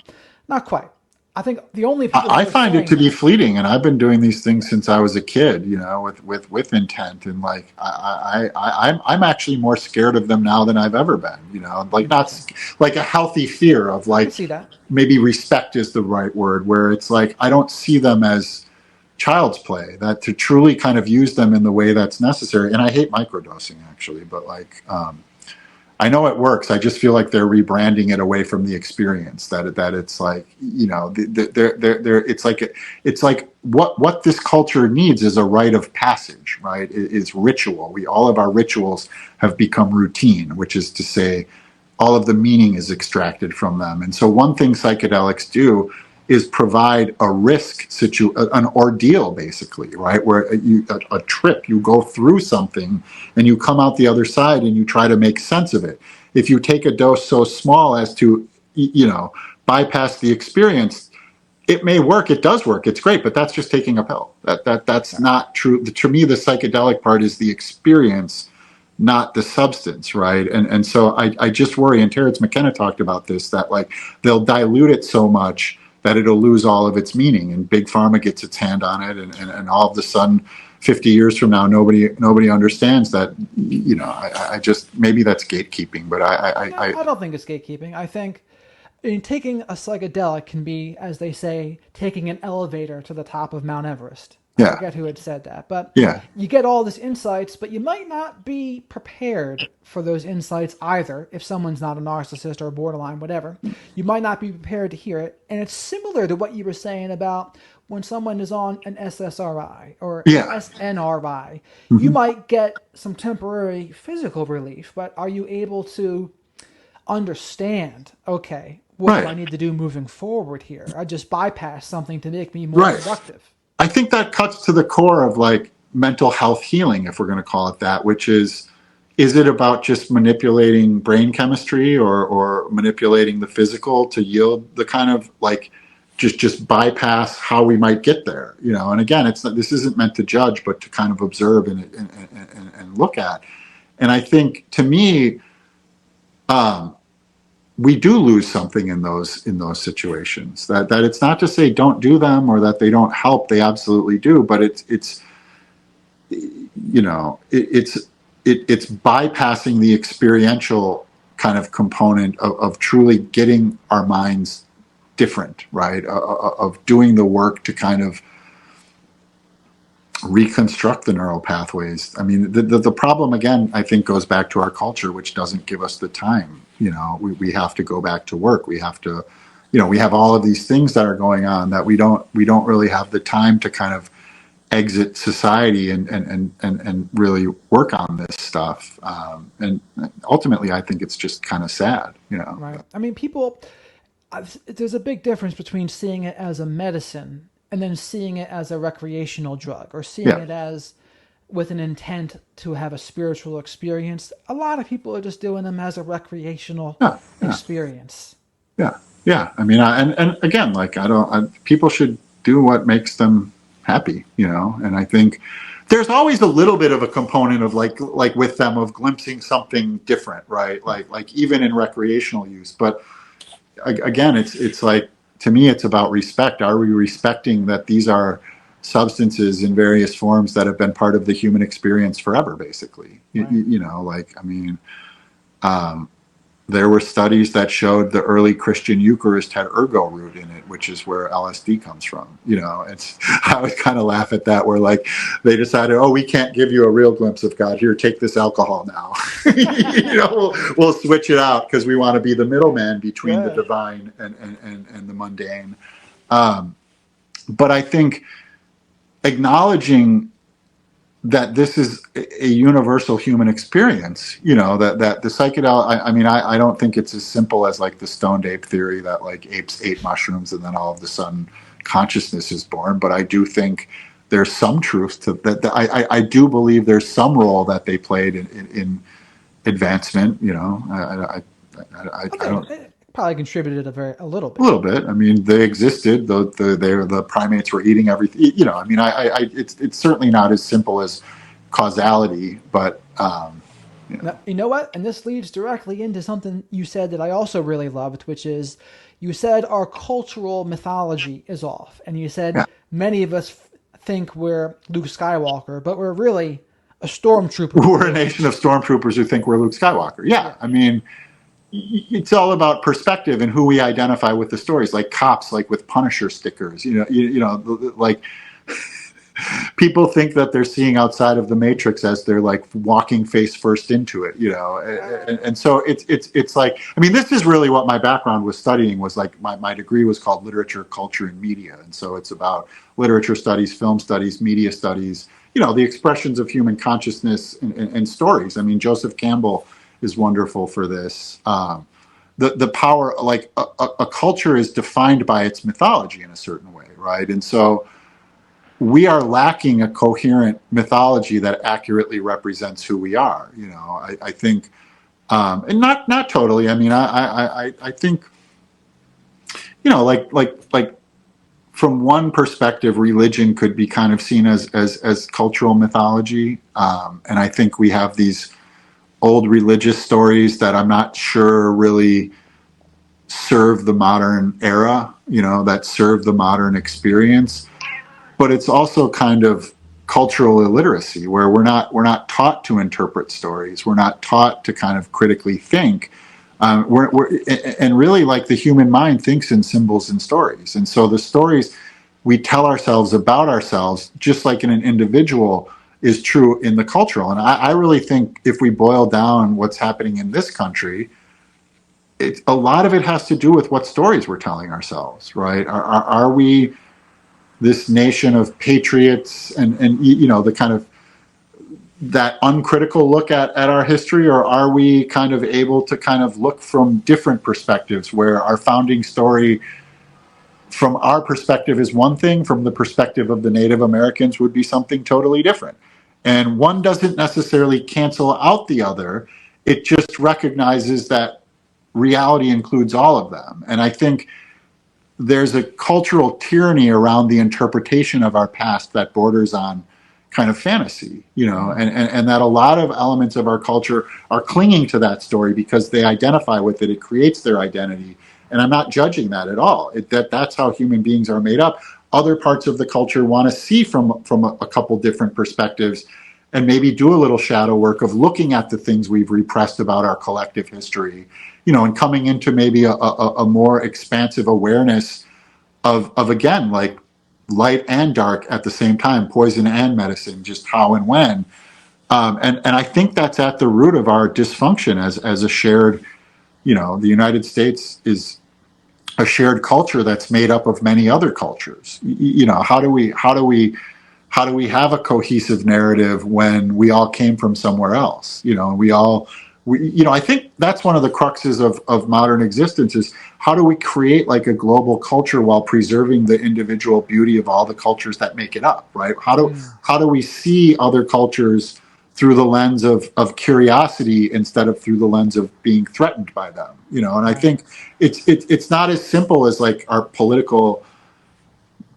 not quite. I think the only people who I are find it saying to be that, fleeting, and I've been doing these things since I was a kid, you know, with intent, and like I'm actually more scared of them now than I've ever been, you know, like not interesting. like a healthy fear of I can like see that. maybe respect is the right word, where it's like I don't see them as child's play, that to truly kind of use them in the way that's necessary. And I hate microdosing actually, but like I know it works. I just feel like they're rebranding it away from the experience. That it's like, you know, they're it's like what this culture needs is a rite of passage, right? Is ritual. We all of our rituals have become routine, which is to say, all of the meaning is extracted from them. And so one thing psychedelics do is provide a an ordeal, basically, right? Where a trip, you go through something and you come out the other side and you try to make sense of it. If you take a dose so small as to, you know, bypass the experience, it may work. It does work. It's great, but that's just taking a pill. That's not true. To me, the psychedelic part is the experience, not the substance, right? And so I just worry, and Terrence McKenna talked about this, that like they'll dilute it so much that it'll lose all of its meaning, and big pharma gets its hand on it, and all of a sudden 50 years from now nobody understands that, you know. I just, maybe that's gatekeeping, but No, I don't think it's gatekeeping. I mean, taking a psychedelic can be, as they say, taking an elevator to the top of Mount Everest. I yeah, forget who had said that, but yeah, you get all these insights, but you might not be prepared for those insights either. If someone's not a narcissist or borderline, whatever, you might not be prepared to hear it. And it's similar to what you were saying about when someone is on an SSRI or an yeah. SNRI. You Mm-hmm. might get some temporary physical relief, but are you able to understand, okay, what do I Right, need to do moving forward here? I just bypass something to make me more right. productive. I think that cuts to the core of like mental health healing, if we're going to call it that, which is it about just manipulating brain chemistry, or manipulating the physical to yield the kind of like just bypass how we might get there, you know? And again, it's not, this isn't meant to judge, but to kind of observe and look at. And I think, to me, um, we do lose something in those situations. That it's not to say don't do them or that they don't help. They absolutely do. But it's you know, it's bypassing the experiential kind of component of truly getting our minds different, right? Of doing the work to kind of reconstruct the neural pathways. I mean, the problem, again, I think goes back to our culture, which doesn't give us the time. You know, we have to go back to work. We have to, you know, we have all of these things that are going on that we don't really have the time to kind of exit society and really work on this stuff. And ultimately, I think it's just kind of sad, you know. Right. I mean, people, there's a big difference between seeing it as a medicine and then seeing it as a recreational drug or seeing Yeah, it as with an intent to have a spiritual experience. A lot of people are just doing them as a recreational yeah, yeah, experience. yeah, yeah. I mean, and again, like people should do what makes them happy, you know. And I think there's always a little bit of a component of like with them of glimpsing something different, right? Like even in recreational use. But again, it's like, to me, it's about respect. Are we respecting that these are substances in various forms that have been part of the human experience forever, basically? Right. You know, like, I mean, um, there were studies that showed the early Christian Eucharist had ergo root in it, which is where LSD comes from. I would kind of laugh at that, where like they decided, oh, we can't give you a real glimpse of God. Here, take this alcohol now. We'll switch it out because we want to be the middleman between the divine and the mundane. But I think acknowledging that this is a universal human experience, that the psychedelic, I don't think it's as simple as like the stoned ape theory that like apes ate mushrooms and then all of a sudden consciousness is born. But I do think there's some truth to that. I do believe there's some role that they played in advancement. I don't. It probably contributed a little bit. A little bit. I mean, they existed. The primates were eating everything. It's certainly not as simple as causality, but Now, you know what? And this leads directly into something you said that I also really loved, which is you said our cultural mythology is off, and you said yeah. many of us think we're Luke Skywalker, but we're really a stormtrooper. We're a nation of stormtroopers who think we're Luke Skywalker. Yeah. I mean, it's all about perspective and who we identify with the stories, like cops, like with Punisher stickers, like people think that they're seeing outside of the Matrix as they're like walking face first into it, and so it's like, I mean, this is really what my background was studying, was like my degree was called literature, culture, and media. And so it's about literature studies, film studies, media studies, the expressions of human consciousness and stories. I mean, Joseph Campbell is wonderful for this. The power, like a culture is defined by its mythology in a certain way, right? And so we are lacking a coherent mythology that accurately represents who we are. I think, and not totally. I mean, I think, like from one perspective, religion could be kind of seen as cultural mythology, and I think we have these old religious stories that I'm not sure really serve the modern era, that serve the modern experience. But it's also kind of cultural illiteracy, where we're not taught to interpret stories. We're not taught to kind of critically think. And really, like, the human mind thinks in symbols and stories. And so the stories we tell ourselves about ourselves, just like in an individual, is true in the cultural. And I really think if we boil down what's happening in this country, a lot of it has to do with what stories we're telling ourselves, right? Are we this nation of patriots and the kind of that uncritical look at our history, or are we kind of able to kind of look from different perspectives, where our founding story from our perspective is one thing, from the perspective of the Native Americans would be something totally different. And one doesn't necessarily cancel out the other. It just recognizes that reality includes all of them. And I think there's a cultural tyranny around the interpretation of our past that borders on kind of fantasy, and that a lot of elements of our culture are clinging to that story because they identify with it. It creates their identity. And I'm not judging that at all. That's how human beings are made up. Other parts of the culture want to see from a couple different perspectives, and maybe do a little shadow work of looking at the things we've repressed about our collective history, and coming into maybe a more expansive awareness of again, like light and dark at the same time, poison and medicine, just how and when. And I think that's at the root of our dysfunction as a shared, the United States is a shared culture that's made up of many other cultures. How do we have a cohesive narrative when we all came from somewhere else? I think that's one of the cruxes of modern existence, is how do we create like a global culture while preserving the individual beauty of all the cultures that make it up, right? How do we see other cultures through the lens of curiosity instead of through the lens of being threatened by them, and I think it's not as simple as like our political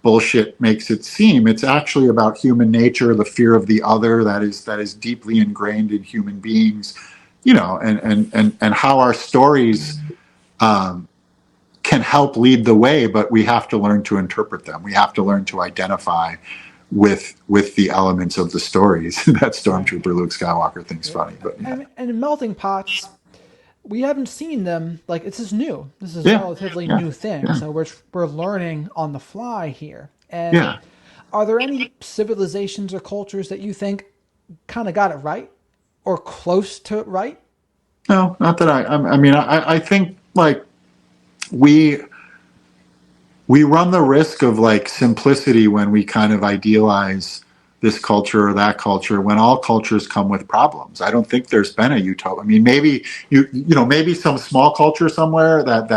bullshit makes it seem. It's actually about human nature, the fear of the other that is deeply ingrained in human beings, and how our stories can help lead the way, but we have to learn to interpret them. We have to learn to identify with the elements of the stories that Stormtrooper Luke Skywalker thinks funny. But and melting pots, we haven't seen them, like, this is new. This is a Yeah, relatively yeah, new thing. yeah, So we're learning on the fly here. And yeah. are there any civilizations or cultures that you think kind of got it right or close to it right? No, not that I mean, I think like we we run the risk of like simplicity when we kind of idealize this culture or that culture, when all cultures come with problems. I don't think there's been a utopia. I mean, maybe maybe some small culture somewhere that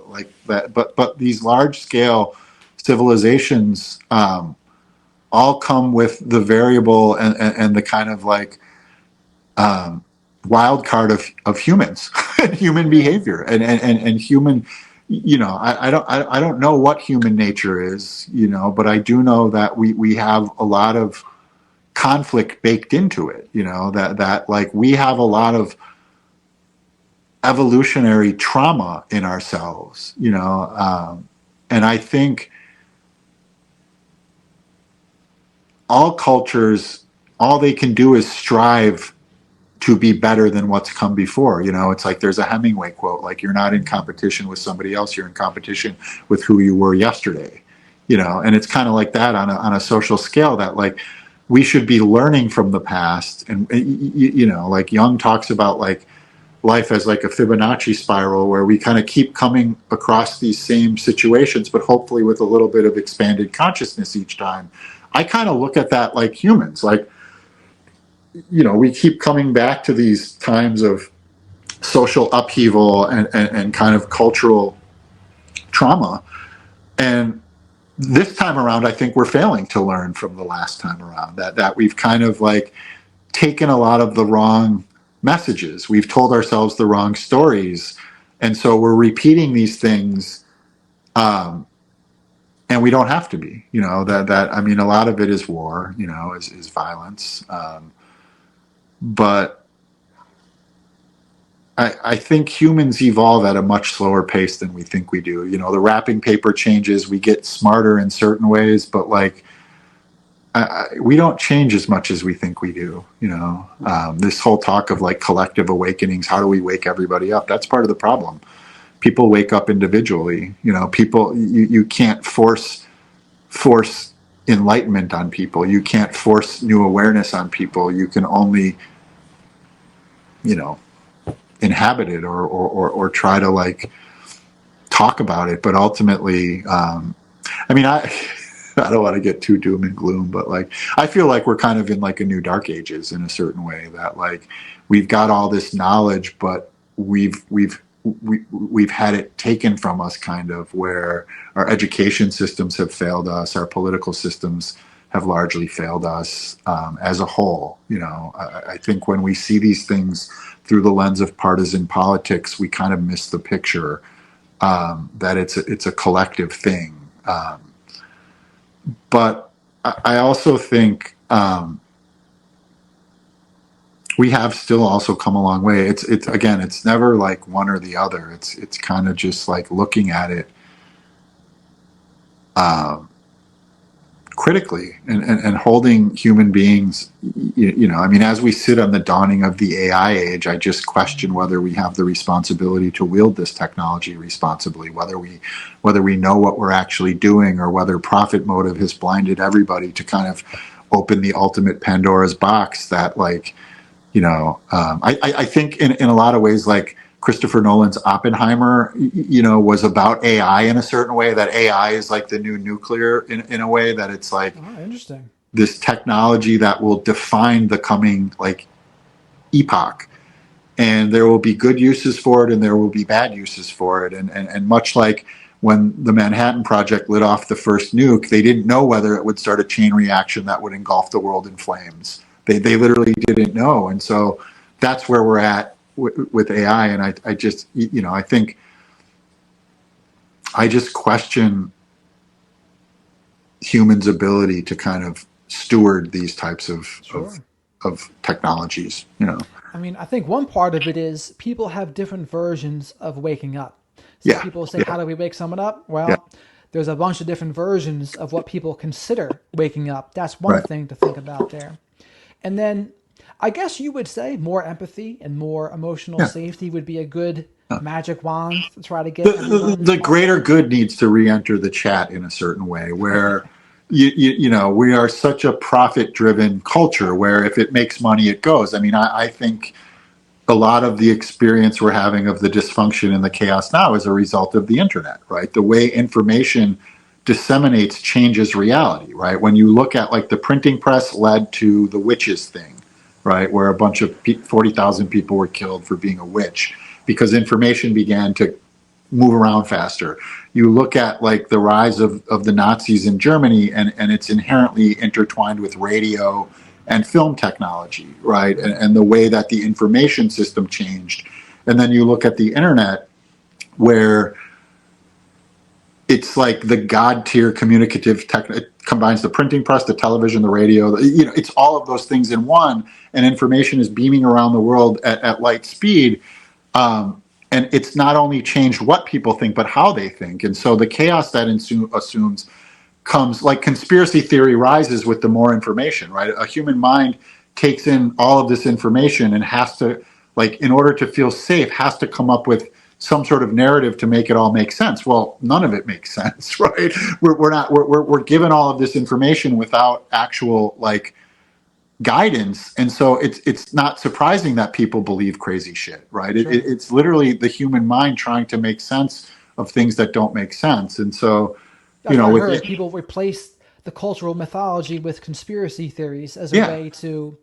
like that, but these large scale civilizations all come with the variable and the kind of like um, wild card of humans and human Yeah. behavior and human. I don't know what human nature is, but I do know that we have a lot of conflict baked into it, that like we have a lot of evolutionary trauma in ourselves, and I think all cultures, all they can do is strive to be better than what's come before. It's like there's a Hemingway quote, like you're not in competition with somebody else, you're in competition with who you were yesterday. And it's kind of like that on a social scale, that like we should be learning from the past. And like Jung talks about like life as like a Fibonacci spiral, where we kind of keep coming across these same situations, but hopefully with a little bit of expanded consciousness each time. I kind of look at that like humans, like we keep coming back to these times of social upheaval and kind of cultural trauma. And this time around, I think we're failing to learn from the last time around, that we've kind of like taken a lot of the wrong messages. We've told ourselves the wrong stories. And so we're repeating these things. And we don't have to be, I mean, a lot of it is war, is violence. But I think humans evolve at a much slower pace than we think we do. The wrapping paper changes, we get smarter in certain ways, but like we don't change as much as we think we do. This whole talk of like collective awakenings, how do we wake everybody up? That's part of the problem. People wake up individually. People, you can't force enlightenment on people. You can't force new awareness on people. You can only, inhabit it or try to like talk about it. But ultimately, I mean, I don't want to get too doom and gloom, but like I feel like we're kind of in like a new dark ages in a certain way, that like we've got all this knowledge, but we've had it taken from us, kind of, where our education systems have failed us, our political systems have largely failed us as a whole. I think when we see these things through the lens of partisan politics, we kind of miss the picture that it's a collective thing. But I also think we have still also come a long way. It's again, it's never like one or the other. It's kind of just like looking at it critically and holding human beings. I mean, as we sit on the dawning of the AI age, I just question whether we have the responsibility to wield this technology responsibly, whether we know what we're actually doing, or whether profit motive has blinded everybody to kind of open the ultimate Pandora's box that, like, I think in a lot of ways, like Christopher Nolan's Oppenheimer, was about AI in a certain way, that AI is like the new nuclear in a way, that it's like Oh, interesting. this technology that will define the coming like epoch. And there will be good uses for it and there will be bad uses for it. And much like when the Manhattan Project lit off the first nuke, they didn't know whether it would start a chain reaction that would engulf the world in flames. They literally didn't know. And so that's where we're at with AI. And I just, I think I just question humans' ability to kind of steward these types Sure. of technologies, I mean, I think one part of it is people have different versions of waking up. So Yeah. people say, Yeah. how do we wake someone up? Yeah. Well, there's a bunch of different versions of what people consider waking up. That's one Right. thing to think about there. And then I guess you would say more empathy and more emotional Yeah. safety would be a good magic wand to try to the, get the, everyone the on greater board. good needs to re-enter the chat in a certain way where we are such a profit driven culture where if it makes money it goes. I mean, I think a lot of the experience we're having of the dysfunction and the chaos now is a result of the internet, right? The way information disseminates changes reality, right? When you look at like the printing press led to the witches thing, right? Where a bunch of 40,000 people were killed for being a witch because information began to move around faster. You look at like the rise of the Nazis in Germany, and it's inherently intertwined with radio and film technology, right? And the way that the information system changed. And then you look at the internet, where it's like the god tier communicative tech. It combines the printing press, the television, the radio. It's all of those things in one, and information is beaming around the world at light speed. And it's not only changed what people think, but how they think. And so the chaos that assumes comes like conspiracy theory rises with the more information, right? A human mind takes in all of this information and has to, like, in order to feel safe, has to come up with some sort of narrative to make it all make sense. Well, none of it makes sense, right? We're given all of this information without actual like guidance, and so it's not surprising that people believe crazy shit, right? Sure. It's literally the human mind trying to make sense of things that don't make sense. And so That's what I with heard. it, People replace the cultural mythology with conspiracy theories as a yeah. way to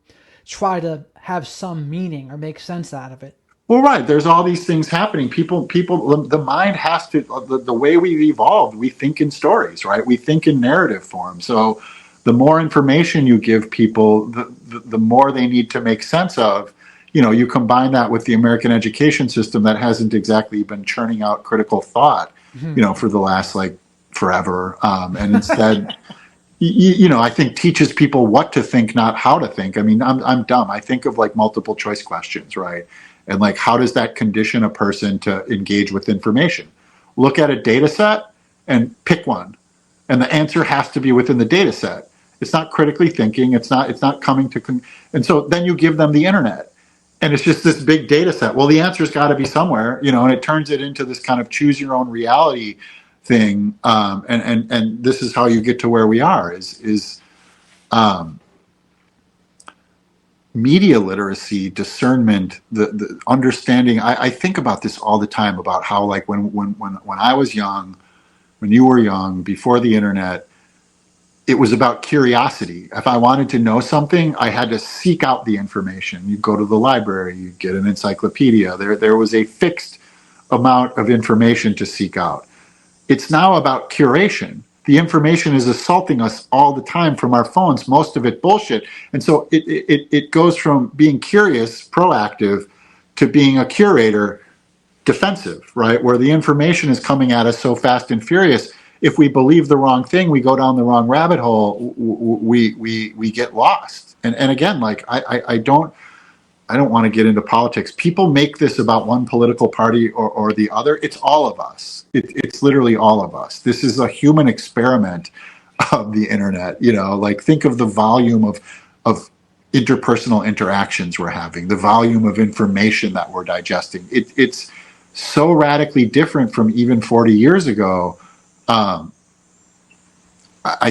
try to have some meaning or make sense out of it. Well, right, there's all these things happening. People, the mind has to, the way we've evolved, we think in stories, right? We think in narrative form. So the more information you give people, the more they need to make sense of. You combine that with the American education system that hasn't exactly been churning out critical thought, for the last like forever. And instead, I think teaches people what to think, not how to think. I mean, I'm dumb. I think of like multiple choice questions, right? And like, how does that condition a person to engage with information? Look at a data set and pick one, and the answer has to be within the data set. It's not critically thinking. It's not coming to, and so then you give them the internet, and it's just this big data set. Well, the answer's got to be somewhere, and it turns it into this kind of choose your own reality thing. And this is how you get to where we are is media literacy, discernment, the understanding. I think about this all the time about how like when I was young, when you were young, before the internet, it was about curiosity. If I wanted to know something, I had to seek out the information. You go to the library, you get an encyclopedia. There was a fixed amount of information to seek out. It's now about curation. The information is assaulting us all the time from our phones, most of it bullshit. And so it goes from being curious, proactive, to being a curator, defensive, right? Where the information is coming at us so fast and furious. If we believe the wrong thing, we go down the wrong rabbit hole, we get lost. And again, like I don't want to get into politics. People make this about one political party or the other. It's all of us. It's literally all of us. This is a human experiment of the internet. Like think of the volume of interpersonal interactions we're having, the volume of information that we're digesting. It's so radically different from even 40 years ago. I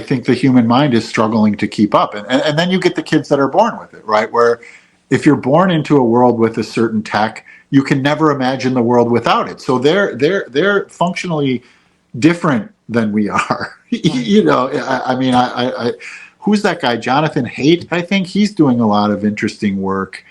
think the human mind is struggling to keep up. And then you get the kids that are born with it, right? Where if you're born into a world with a certain tech, you can never imagine the world without it. So they're functionally different than we are. I mean, who's that guy? Jonathan Haidt, I think he's doing a lot of interesting work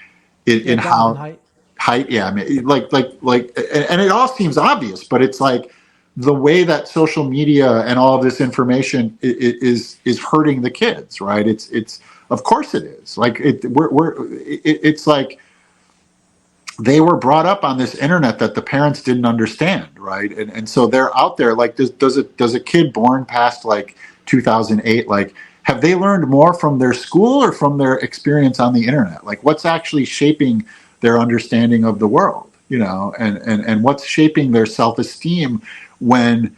in Jonathan how Height. Yeah, I mean, and it all seems obvious, but it's like the way that social media and all of this information is hurting the kids, right? It's of course it is. Like it's like they were brought up on this internet that the parents didn't understand, right? And so they're out there. Like, does a kid born past like 2008, like, have they learned more from their school or from their experience on the internet? Like, what's actually shaping their understanding of the world, and what's shaping their self-esteem when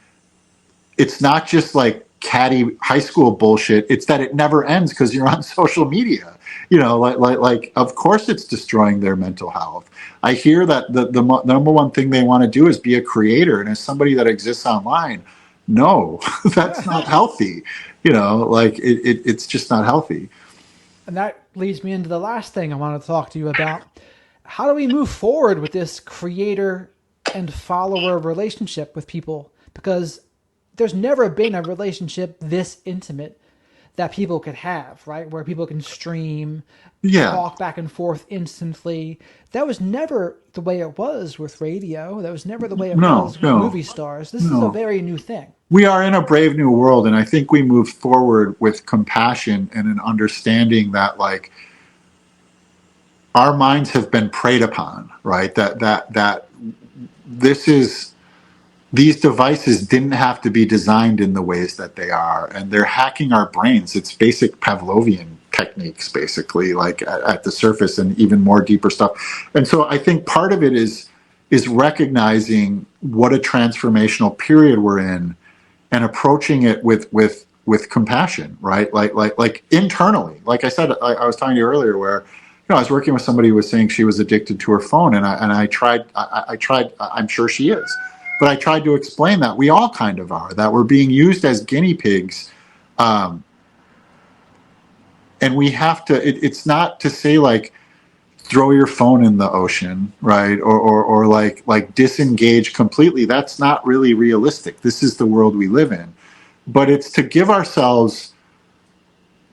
it's not just like catty high school bullshit. It's that it never ends because you're on social media. Like of course it's destroying their mental health. I hear that the number one thing they want to do is be a creator, and as somebody that exists online, no, that's not healthy. Like it's just not healthy. And that leads me into the last thing I want to talk to you about. How do we move forward with this creator and follower relationship with people? Because there's never been a relationship this intimate that people could have, right? Where people can stream, talk back and forth instantly. That was never the way it was with radio. That was never the way it was with movie stars. This is a very new thing. We are in a brave new world, and I think we move forward with compassion and an understanding that, like, our minds have been preyed upon, right? That these devices didn't have to be designed in the ways that they are, and they're hacking our brains. It's basic Pavlovian techniques, basically, like at the surface, and even more deeper stuff. And so I think part of it is recognizing what a transformational period we're in, and approaching it with compassion, right? Like internally. Like I said, I was telling you earlier, where I was working with somebody who was saying she was addicted to her phone, and I tried. I'm sure she is. But I tried to explain that we all kind of are, that we're being used as guinea pigs. And we have to, it's not to say, like, throw your phone in the ocean, right? Or like disengage completely. That's not really realistic. This is the world we live in. But it's to give ourselves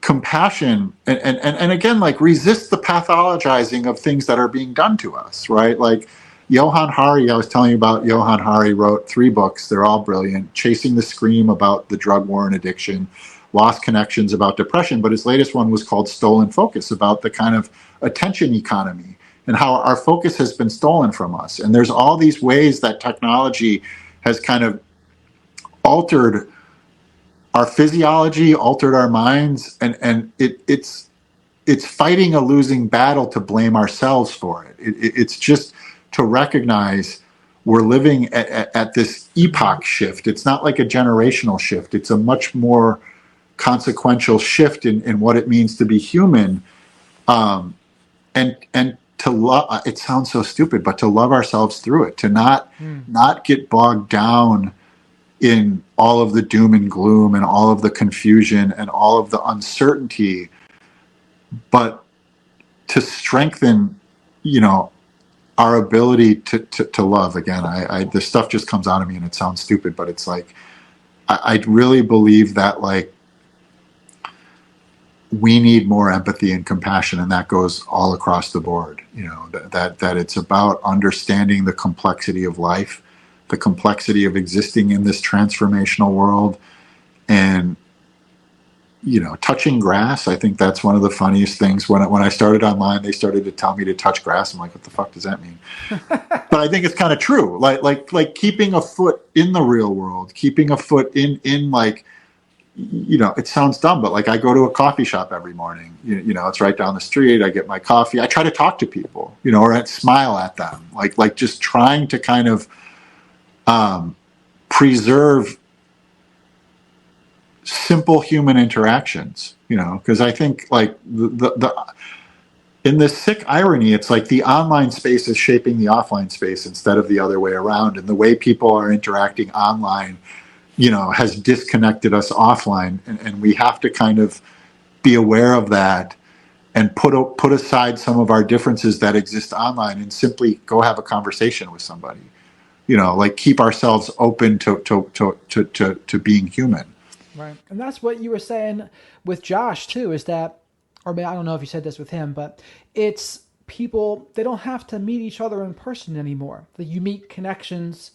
compassion and again, like, resist the pathologizing of things that are being done to us, right? Like, Johann Hari, I was telling you about Johann Hari, wrote 3 books. They're all brilliant. Chasing the Scream, about the drug war and addiction. Lost Connections, about depression. But his latest one was called Stolen Focus, about the kind of attention economy and how our focus has been stolen from us. And there's all these ways that technology has kind of altered our physiology, altered our minds, and it's fighting a losing battle to blame ourselves for it. It's just to recognize we're living at this epoch shift. It's not like a generational shift. It's a much more consequential shift in what it means to be human. And to love, it sounds so stupid, but to love ourselves through it, to not get bogged down in all of the doom and gloom and all of the confusion and all of the uncertainty, but to strengthen, our ability to love. Again, this stuff just comes out of me and it sounds stupid, but it's like, I really believe that, like, we need more empathy and compassion, and that goes all across the board. That it's about understanding the complexity of life, the complexity of existing in this transformational world, and touching grass. I think that's one of the funniest things. When I started online, they started to tell me to touch grass. I'm like, what the fuck does that mean? But I think it's kind of true. Like keeping a foot in the real world, keeping a foot in like, it sounds dumb, but like, I go to a coffee shop every morning. It's right down the street. I get my coffee. I try to talk to people, or I smile at them. Like just trying to kind of preserve simple human interactions, because I think, like, the in this sick irony, it's like the online space is shaping the offline space instead of the other way around, and the way people are interacting online, has disconnected us offline, and we have to kind of be aware of that and put aside some of our differences that exist online and simply go have a conversation with somebody, like keep ourselves open to being human. Right. And that's what you were saying with Josh too, is that, or I don't know if you said this with him, but it's people, they don't have to meet each other in person anymore. That you meet connections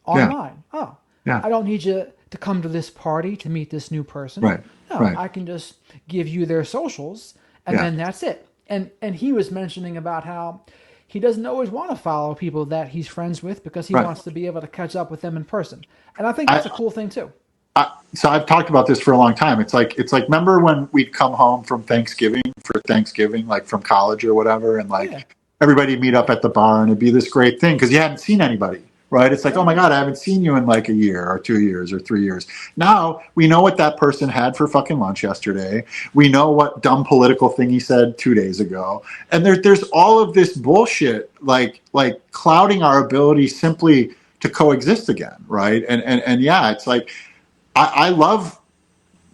online. Yeah. Oh, yeah. I don't need you to come to this party to meet this new person. Right. No, right. I can just give you their socials and then that's it. And he was mentioning about how he doesn't always want to follow people that he's friends with because he wants to be able to catch up with them in person. And I think that's a cool thing too. So I've talked about this for a long time. It's like, remember when we'd come home from Thanksgiving, like from college or whatever, and like everybody meet up at the bar and it'd be this great thing because you hadn't seen anybody, right? It's like, oh my God, I haven't seen you in like a year or 2 years or 3 years. Now we know what that person had for fucking lunch yesterday. We know what dumb political thing he said 2 days ago. And there's all of this bullshit like clouding our ability simply to coexist again, right? And yeah, it's like I love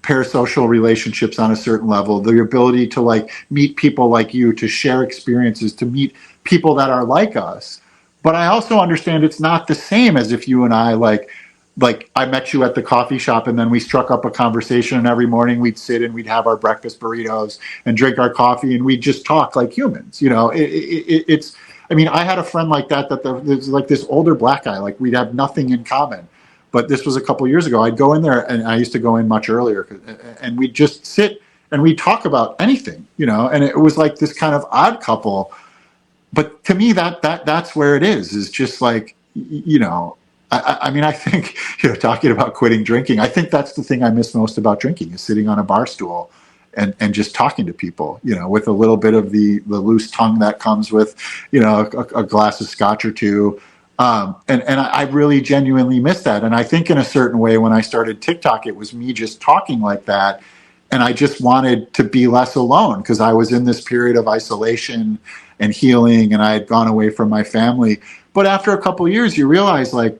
parasocial relationships on a certain level, the ability to like meet people like you, to share experiences, to meet people that are like us. But I also understand it's not the same as if you and I like I met you at the coffee shop and then we struck up a conversation, and every morning we'd sit and we'd have our breakfast burritos and drink our coffee and we'd just talk like humans. It's I mean, I had a friend like that there's like this older black guy, like we'd have nothing in common. But this was a couple of years ago. I'd go in there, and I used to go in much earlier, and we'd just sit and we'd talk about anything, and it was like this kind of odd couple. But to me, that's where it is just like, I mean, I think, talking about quitting drinking, I think that's the thing I miss most about drinking, is sitting on a bar stool and just talking to people, with a little bit of the loose tongue that comes with, a glass of scotch or two. And I really genuinely miss that. And I think in a certain way, when I started TikTok, it was me just talking like that. And I just wanted to be less alone, because I was in this period of isolation and healing, and I had gone away from my family. But after a couple of years, you realize like,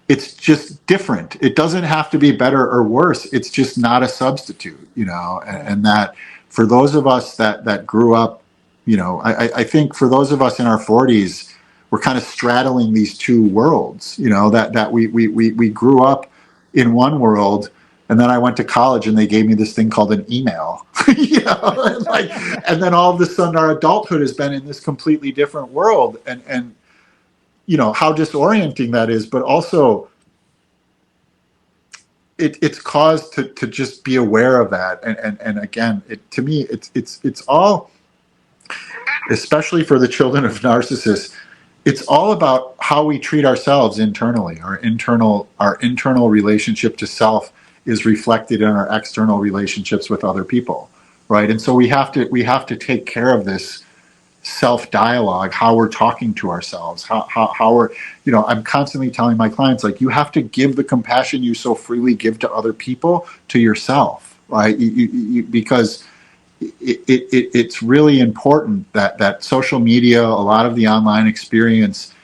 it's just different. It doesn't have to be better or worse. It's just not a substitute, and that for those of us that grew up, I think for those of us in our 40s, we're kind of straddling these two worlds, that we grew up in one world, and then I went to college and they gave me this thing called an email, and then all of a sudden our adulthood has been in this completely different world, and how disorienting that is, but also it's caused to just be aware of that. And again, to me, it's all, especially for the children of narcissists, it's all about how we treat ourselves internally. Our internal relationship to self is reflected in our external relationships with other people, right? And so we have to take care of this self-dialogue, how we're talking to ourselves, how we're, I'm constantly telling my clients, like, you have to give the compassion you so freely give to other people to yourself, right? Because it's really important that social media, a lot of the online experience,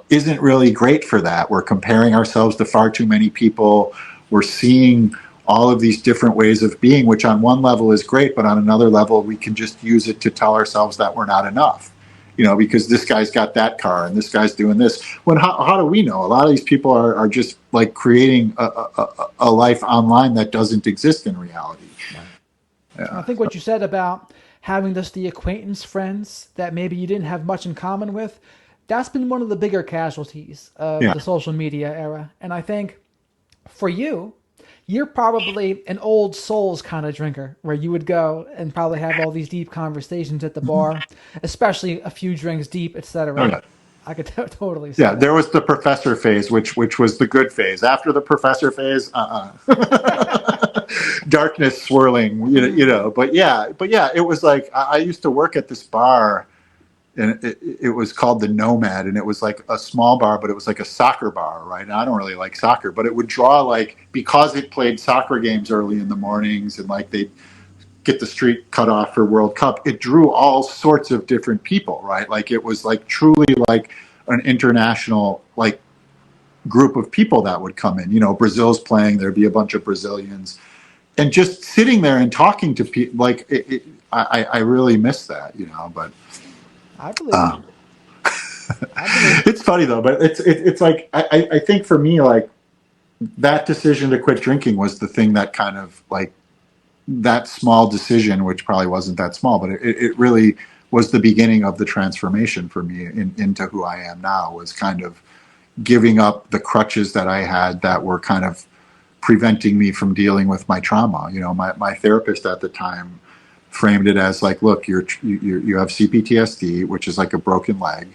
isn't really great for that. We're comparing ourselves to far too many people. We're seeing all of these different ways of being, which on one level is great, but on another level, we can just use it to tell ourselves that we're not enough, because this guy's got that car and this guy's doing this. When how do we know? A lot of these people are just like creating a life online that doesn't exist in reality. Yeah. I think what you said about having just the acquaintance friends that maybe you didn't have much in common with, that's been one of the bigger casualties of the social media era. And I think for you, you're probably an old souls kind of drinker, where you would go and probably have all these deep conversations at the bar, especially a few drinks deep, etc. Okay. I could totally see that. There was the professor phase, which was the good phase. After the professor phase, darkness swirling, But yeah, it was like I used to work at this bar, and it was called the Nomad, and it was like a small bar, but it was like a soccer bar, right? And I don't really like soccer, but it would draw, like, because it played soccer games early in the mornings, and like they'd get the street cut off for World Cup, it drew all sorts of different people, right? Like, it was like truly like an international like group of people that would come in. Brazil's playing, there'd be a bunch of Brazilians, and just sitting there and talking to people, like I really miss that, but I believe it's funny though, but it's like I think for me, like, that decision to quit drinking was the thing that kind of like, that small decision, which probably wasn't that small, but it really was the beginning of the transformation for me into who I am now, was kind of giving up the crutches that I had that were kind of preventing me from dealing with my trauma. My therapist at the time framed it as like, look, you have CPTSD, which is like a broken leg,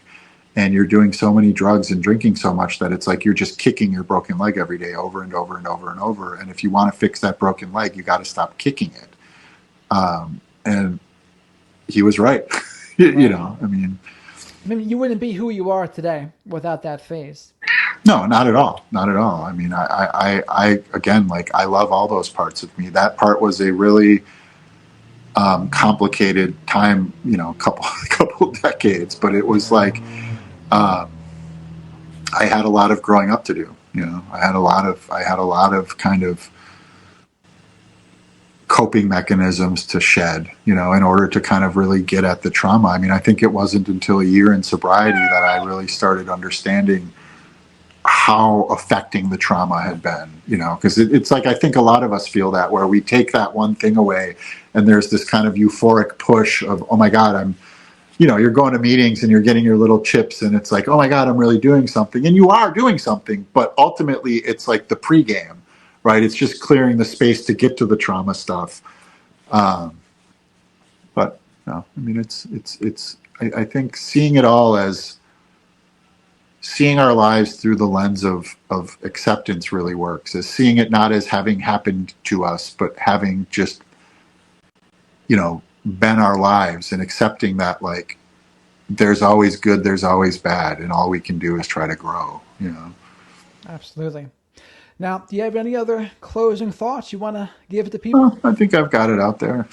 and you're doing so many drugs and drinking so much that it's like you're just kicking your broken leg every day over and over and over and over. And if you want to fix that broken leg, you got to stop kicking it. And he was right. I mean, I mean, you wouldn't be who you are today without that phase. No, not at all. Not at all. I mean, again, like, I love all those parts of me. That part was a really complicated time, couple decades, but it was like, I had a lot of growing up to do. I had a lot of kind of coping mechanisms to shed, in order to kind of really get at the trauma. I mean, I think it wasn't until a year in sobriety that I really started understanding how affecting the trauma had been, because it's like, I think a lot of us feel that, where we take that one thing away and there's this kind of euphoric push of, oh my God, you're going to meetings and you're getting your little chips and it's like, oh my God, I'm really doing something. And you are doing something, but ultimately it's like the pregame, right? It's just clearing the space to get to the trauma stuff. But no, I mean, I think seeing it all as seeing our lives through the lens of acceptance really works, is seeing it not as having happened to us, but having just, been our lives, and accepting that, like, there's always good, there's always bad, and all we can do is try to grow, Absolutely. Now, do you have any other closing thoughts you want to give to people? Well, I think I've got it out there.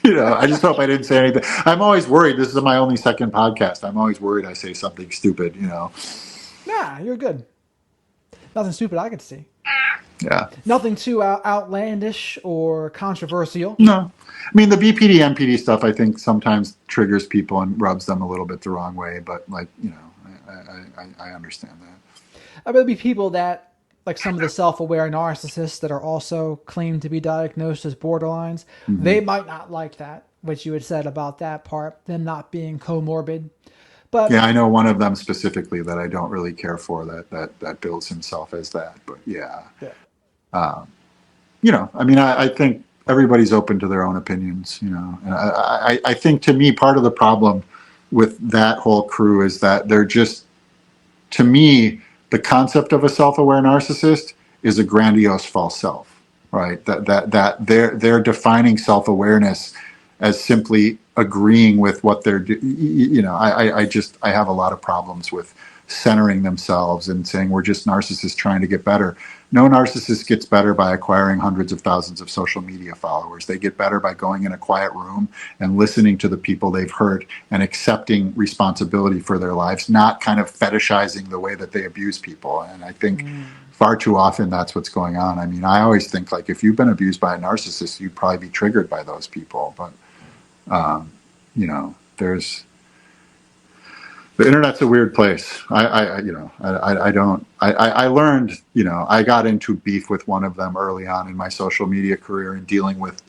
I just hope I didn't say anything. I'm always worried. This is my only second podcast. I'm always worried I say something stupid, Nah, you're good. Nothing stupid I could see. Yeah. Nothing too outlandish or controversial. No. I mean, the BPD, MPD stuff, I think sometimes triggers people and rubs them a little bit the wrong way. But, like, I understand that. There'll be people that, like some of the self-aware narcissists that are also claimed to be diagnosed as borderlines, they might not like that, what you had said about that part, them not being comorbid. But yeah, I know one of them specifically that I don't really care for, that bills himself as that. But yeah. I mean, I think everybody's open to their own opinions, and I think, to me, part of the problem with that whole crew is that they're just, to me, the concept of a self-aware narcissist is a grandiose false self, right? That they're defining self-awareness as simply agreeing with what they're I have a lot of problems with centering themselves and saying we're just narcissists trying to get better. No narcissist gets better by acquiring hundreds of thousands of social media followers. They get better by going in a quiet room and listening to the people they've hurt and accepting responsibility for their lives, not kind of fetishizing the way that they abuse people. And I think far too often that's what's going on. I mean, I always think, like, if you've been abused by a narcissist, you'd probably be triggered by those people. But, the internet's a weird place. I learned, I got into beef with one of them early on in my social media career, and dealing with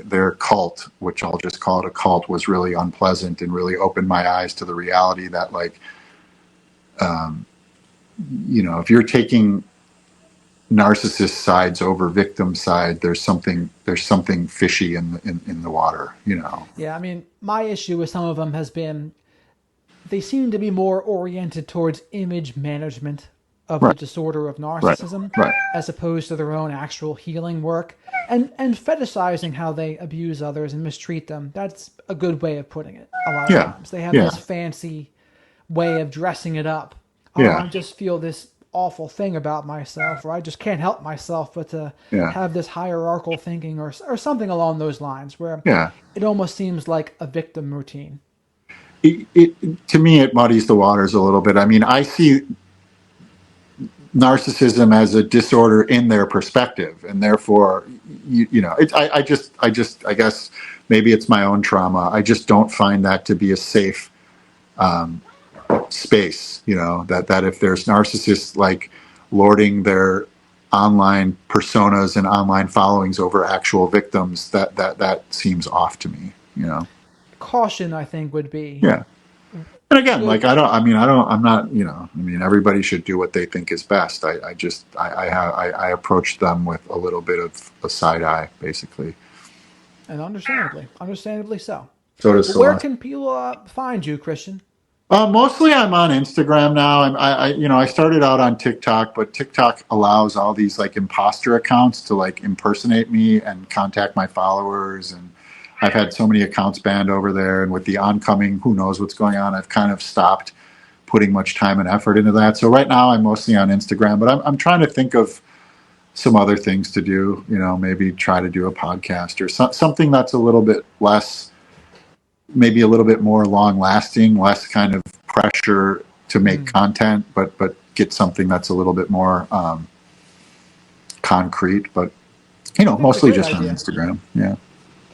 their cult, which I'll just call it a cult, was really unpleasant and really opened my eyes to the reality that, like, if you're taking narcissist sides over victim side, there's something fishy in the water, Yeah, I mean, my issue with some of them has been they seem to be more oriented towards image management of the disorder of narcissism, as opposed to their own actual healing work, and fetishizing how they abuse others and mistreat them. That's a good way of putting it. A lot of times they have this fancy way of dressing it up. I just feel this awful thing about myself, or I just can't help myself but to have this hierarchical thinking, or something along those lines, where it almost seems like a victim routine. To me, it muddies the waters a little bit. I mean, I see narcissism as a disorder in their perspective, and therefore, I guess maybe it's my own trauma. I just don't find that to be a safe space. That if there's narcissists, like, lording their online personas and online followings over actual victims, that seems off to me. Caution, I think, would be. Yeah. And again, like, everybody should do what they think is best. I approach them with a little bit of a side eye, basically. And understandably so. So does where can people find you, Christian? Mostly I'm on Instagram now. I started out on TikTok, but TikTok allows all these, like, imposter accounts to, like, impersonate me and contact my followers, and I've had so many accounts banned over there, and with the oncoming, who knows what's going on, I've kind of stopped putting much time and effort into that. So right now I'm mostly on Instagram, but I'm trying to think of some other things to do, maybe try to do a podcast or something that's a little bit less, maybe a little bit more long lasting, less kind of pressure to make content, but get something that's a little bit more concrete, but mostly just on Instagram. Yeah.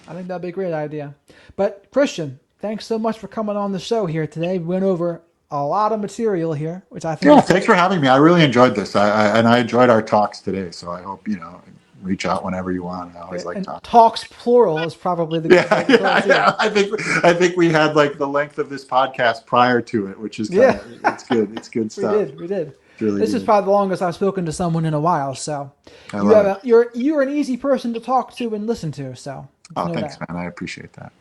I think that'd be a great idea. But Christian, thanks so much for coming on the show here today. We went over a lot of material here, which I think. Yeah, thanks for having me. I really enjoyed this. I enjoyed our talks today. So I hope reach out whenever you want. I always like talking. Talks plural is probably the yeah. I think we had like the length of this podcast prior to it, which is it's good. It's good stuff. We did. Really this is probably the longest I've spoken to someone in a while. So you're an easy person to talk to and listen to. So thanks, man. I appreciate that.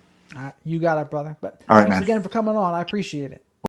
You got it, brother. But all right, thanks again for coming on. I appreciate it.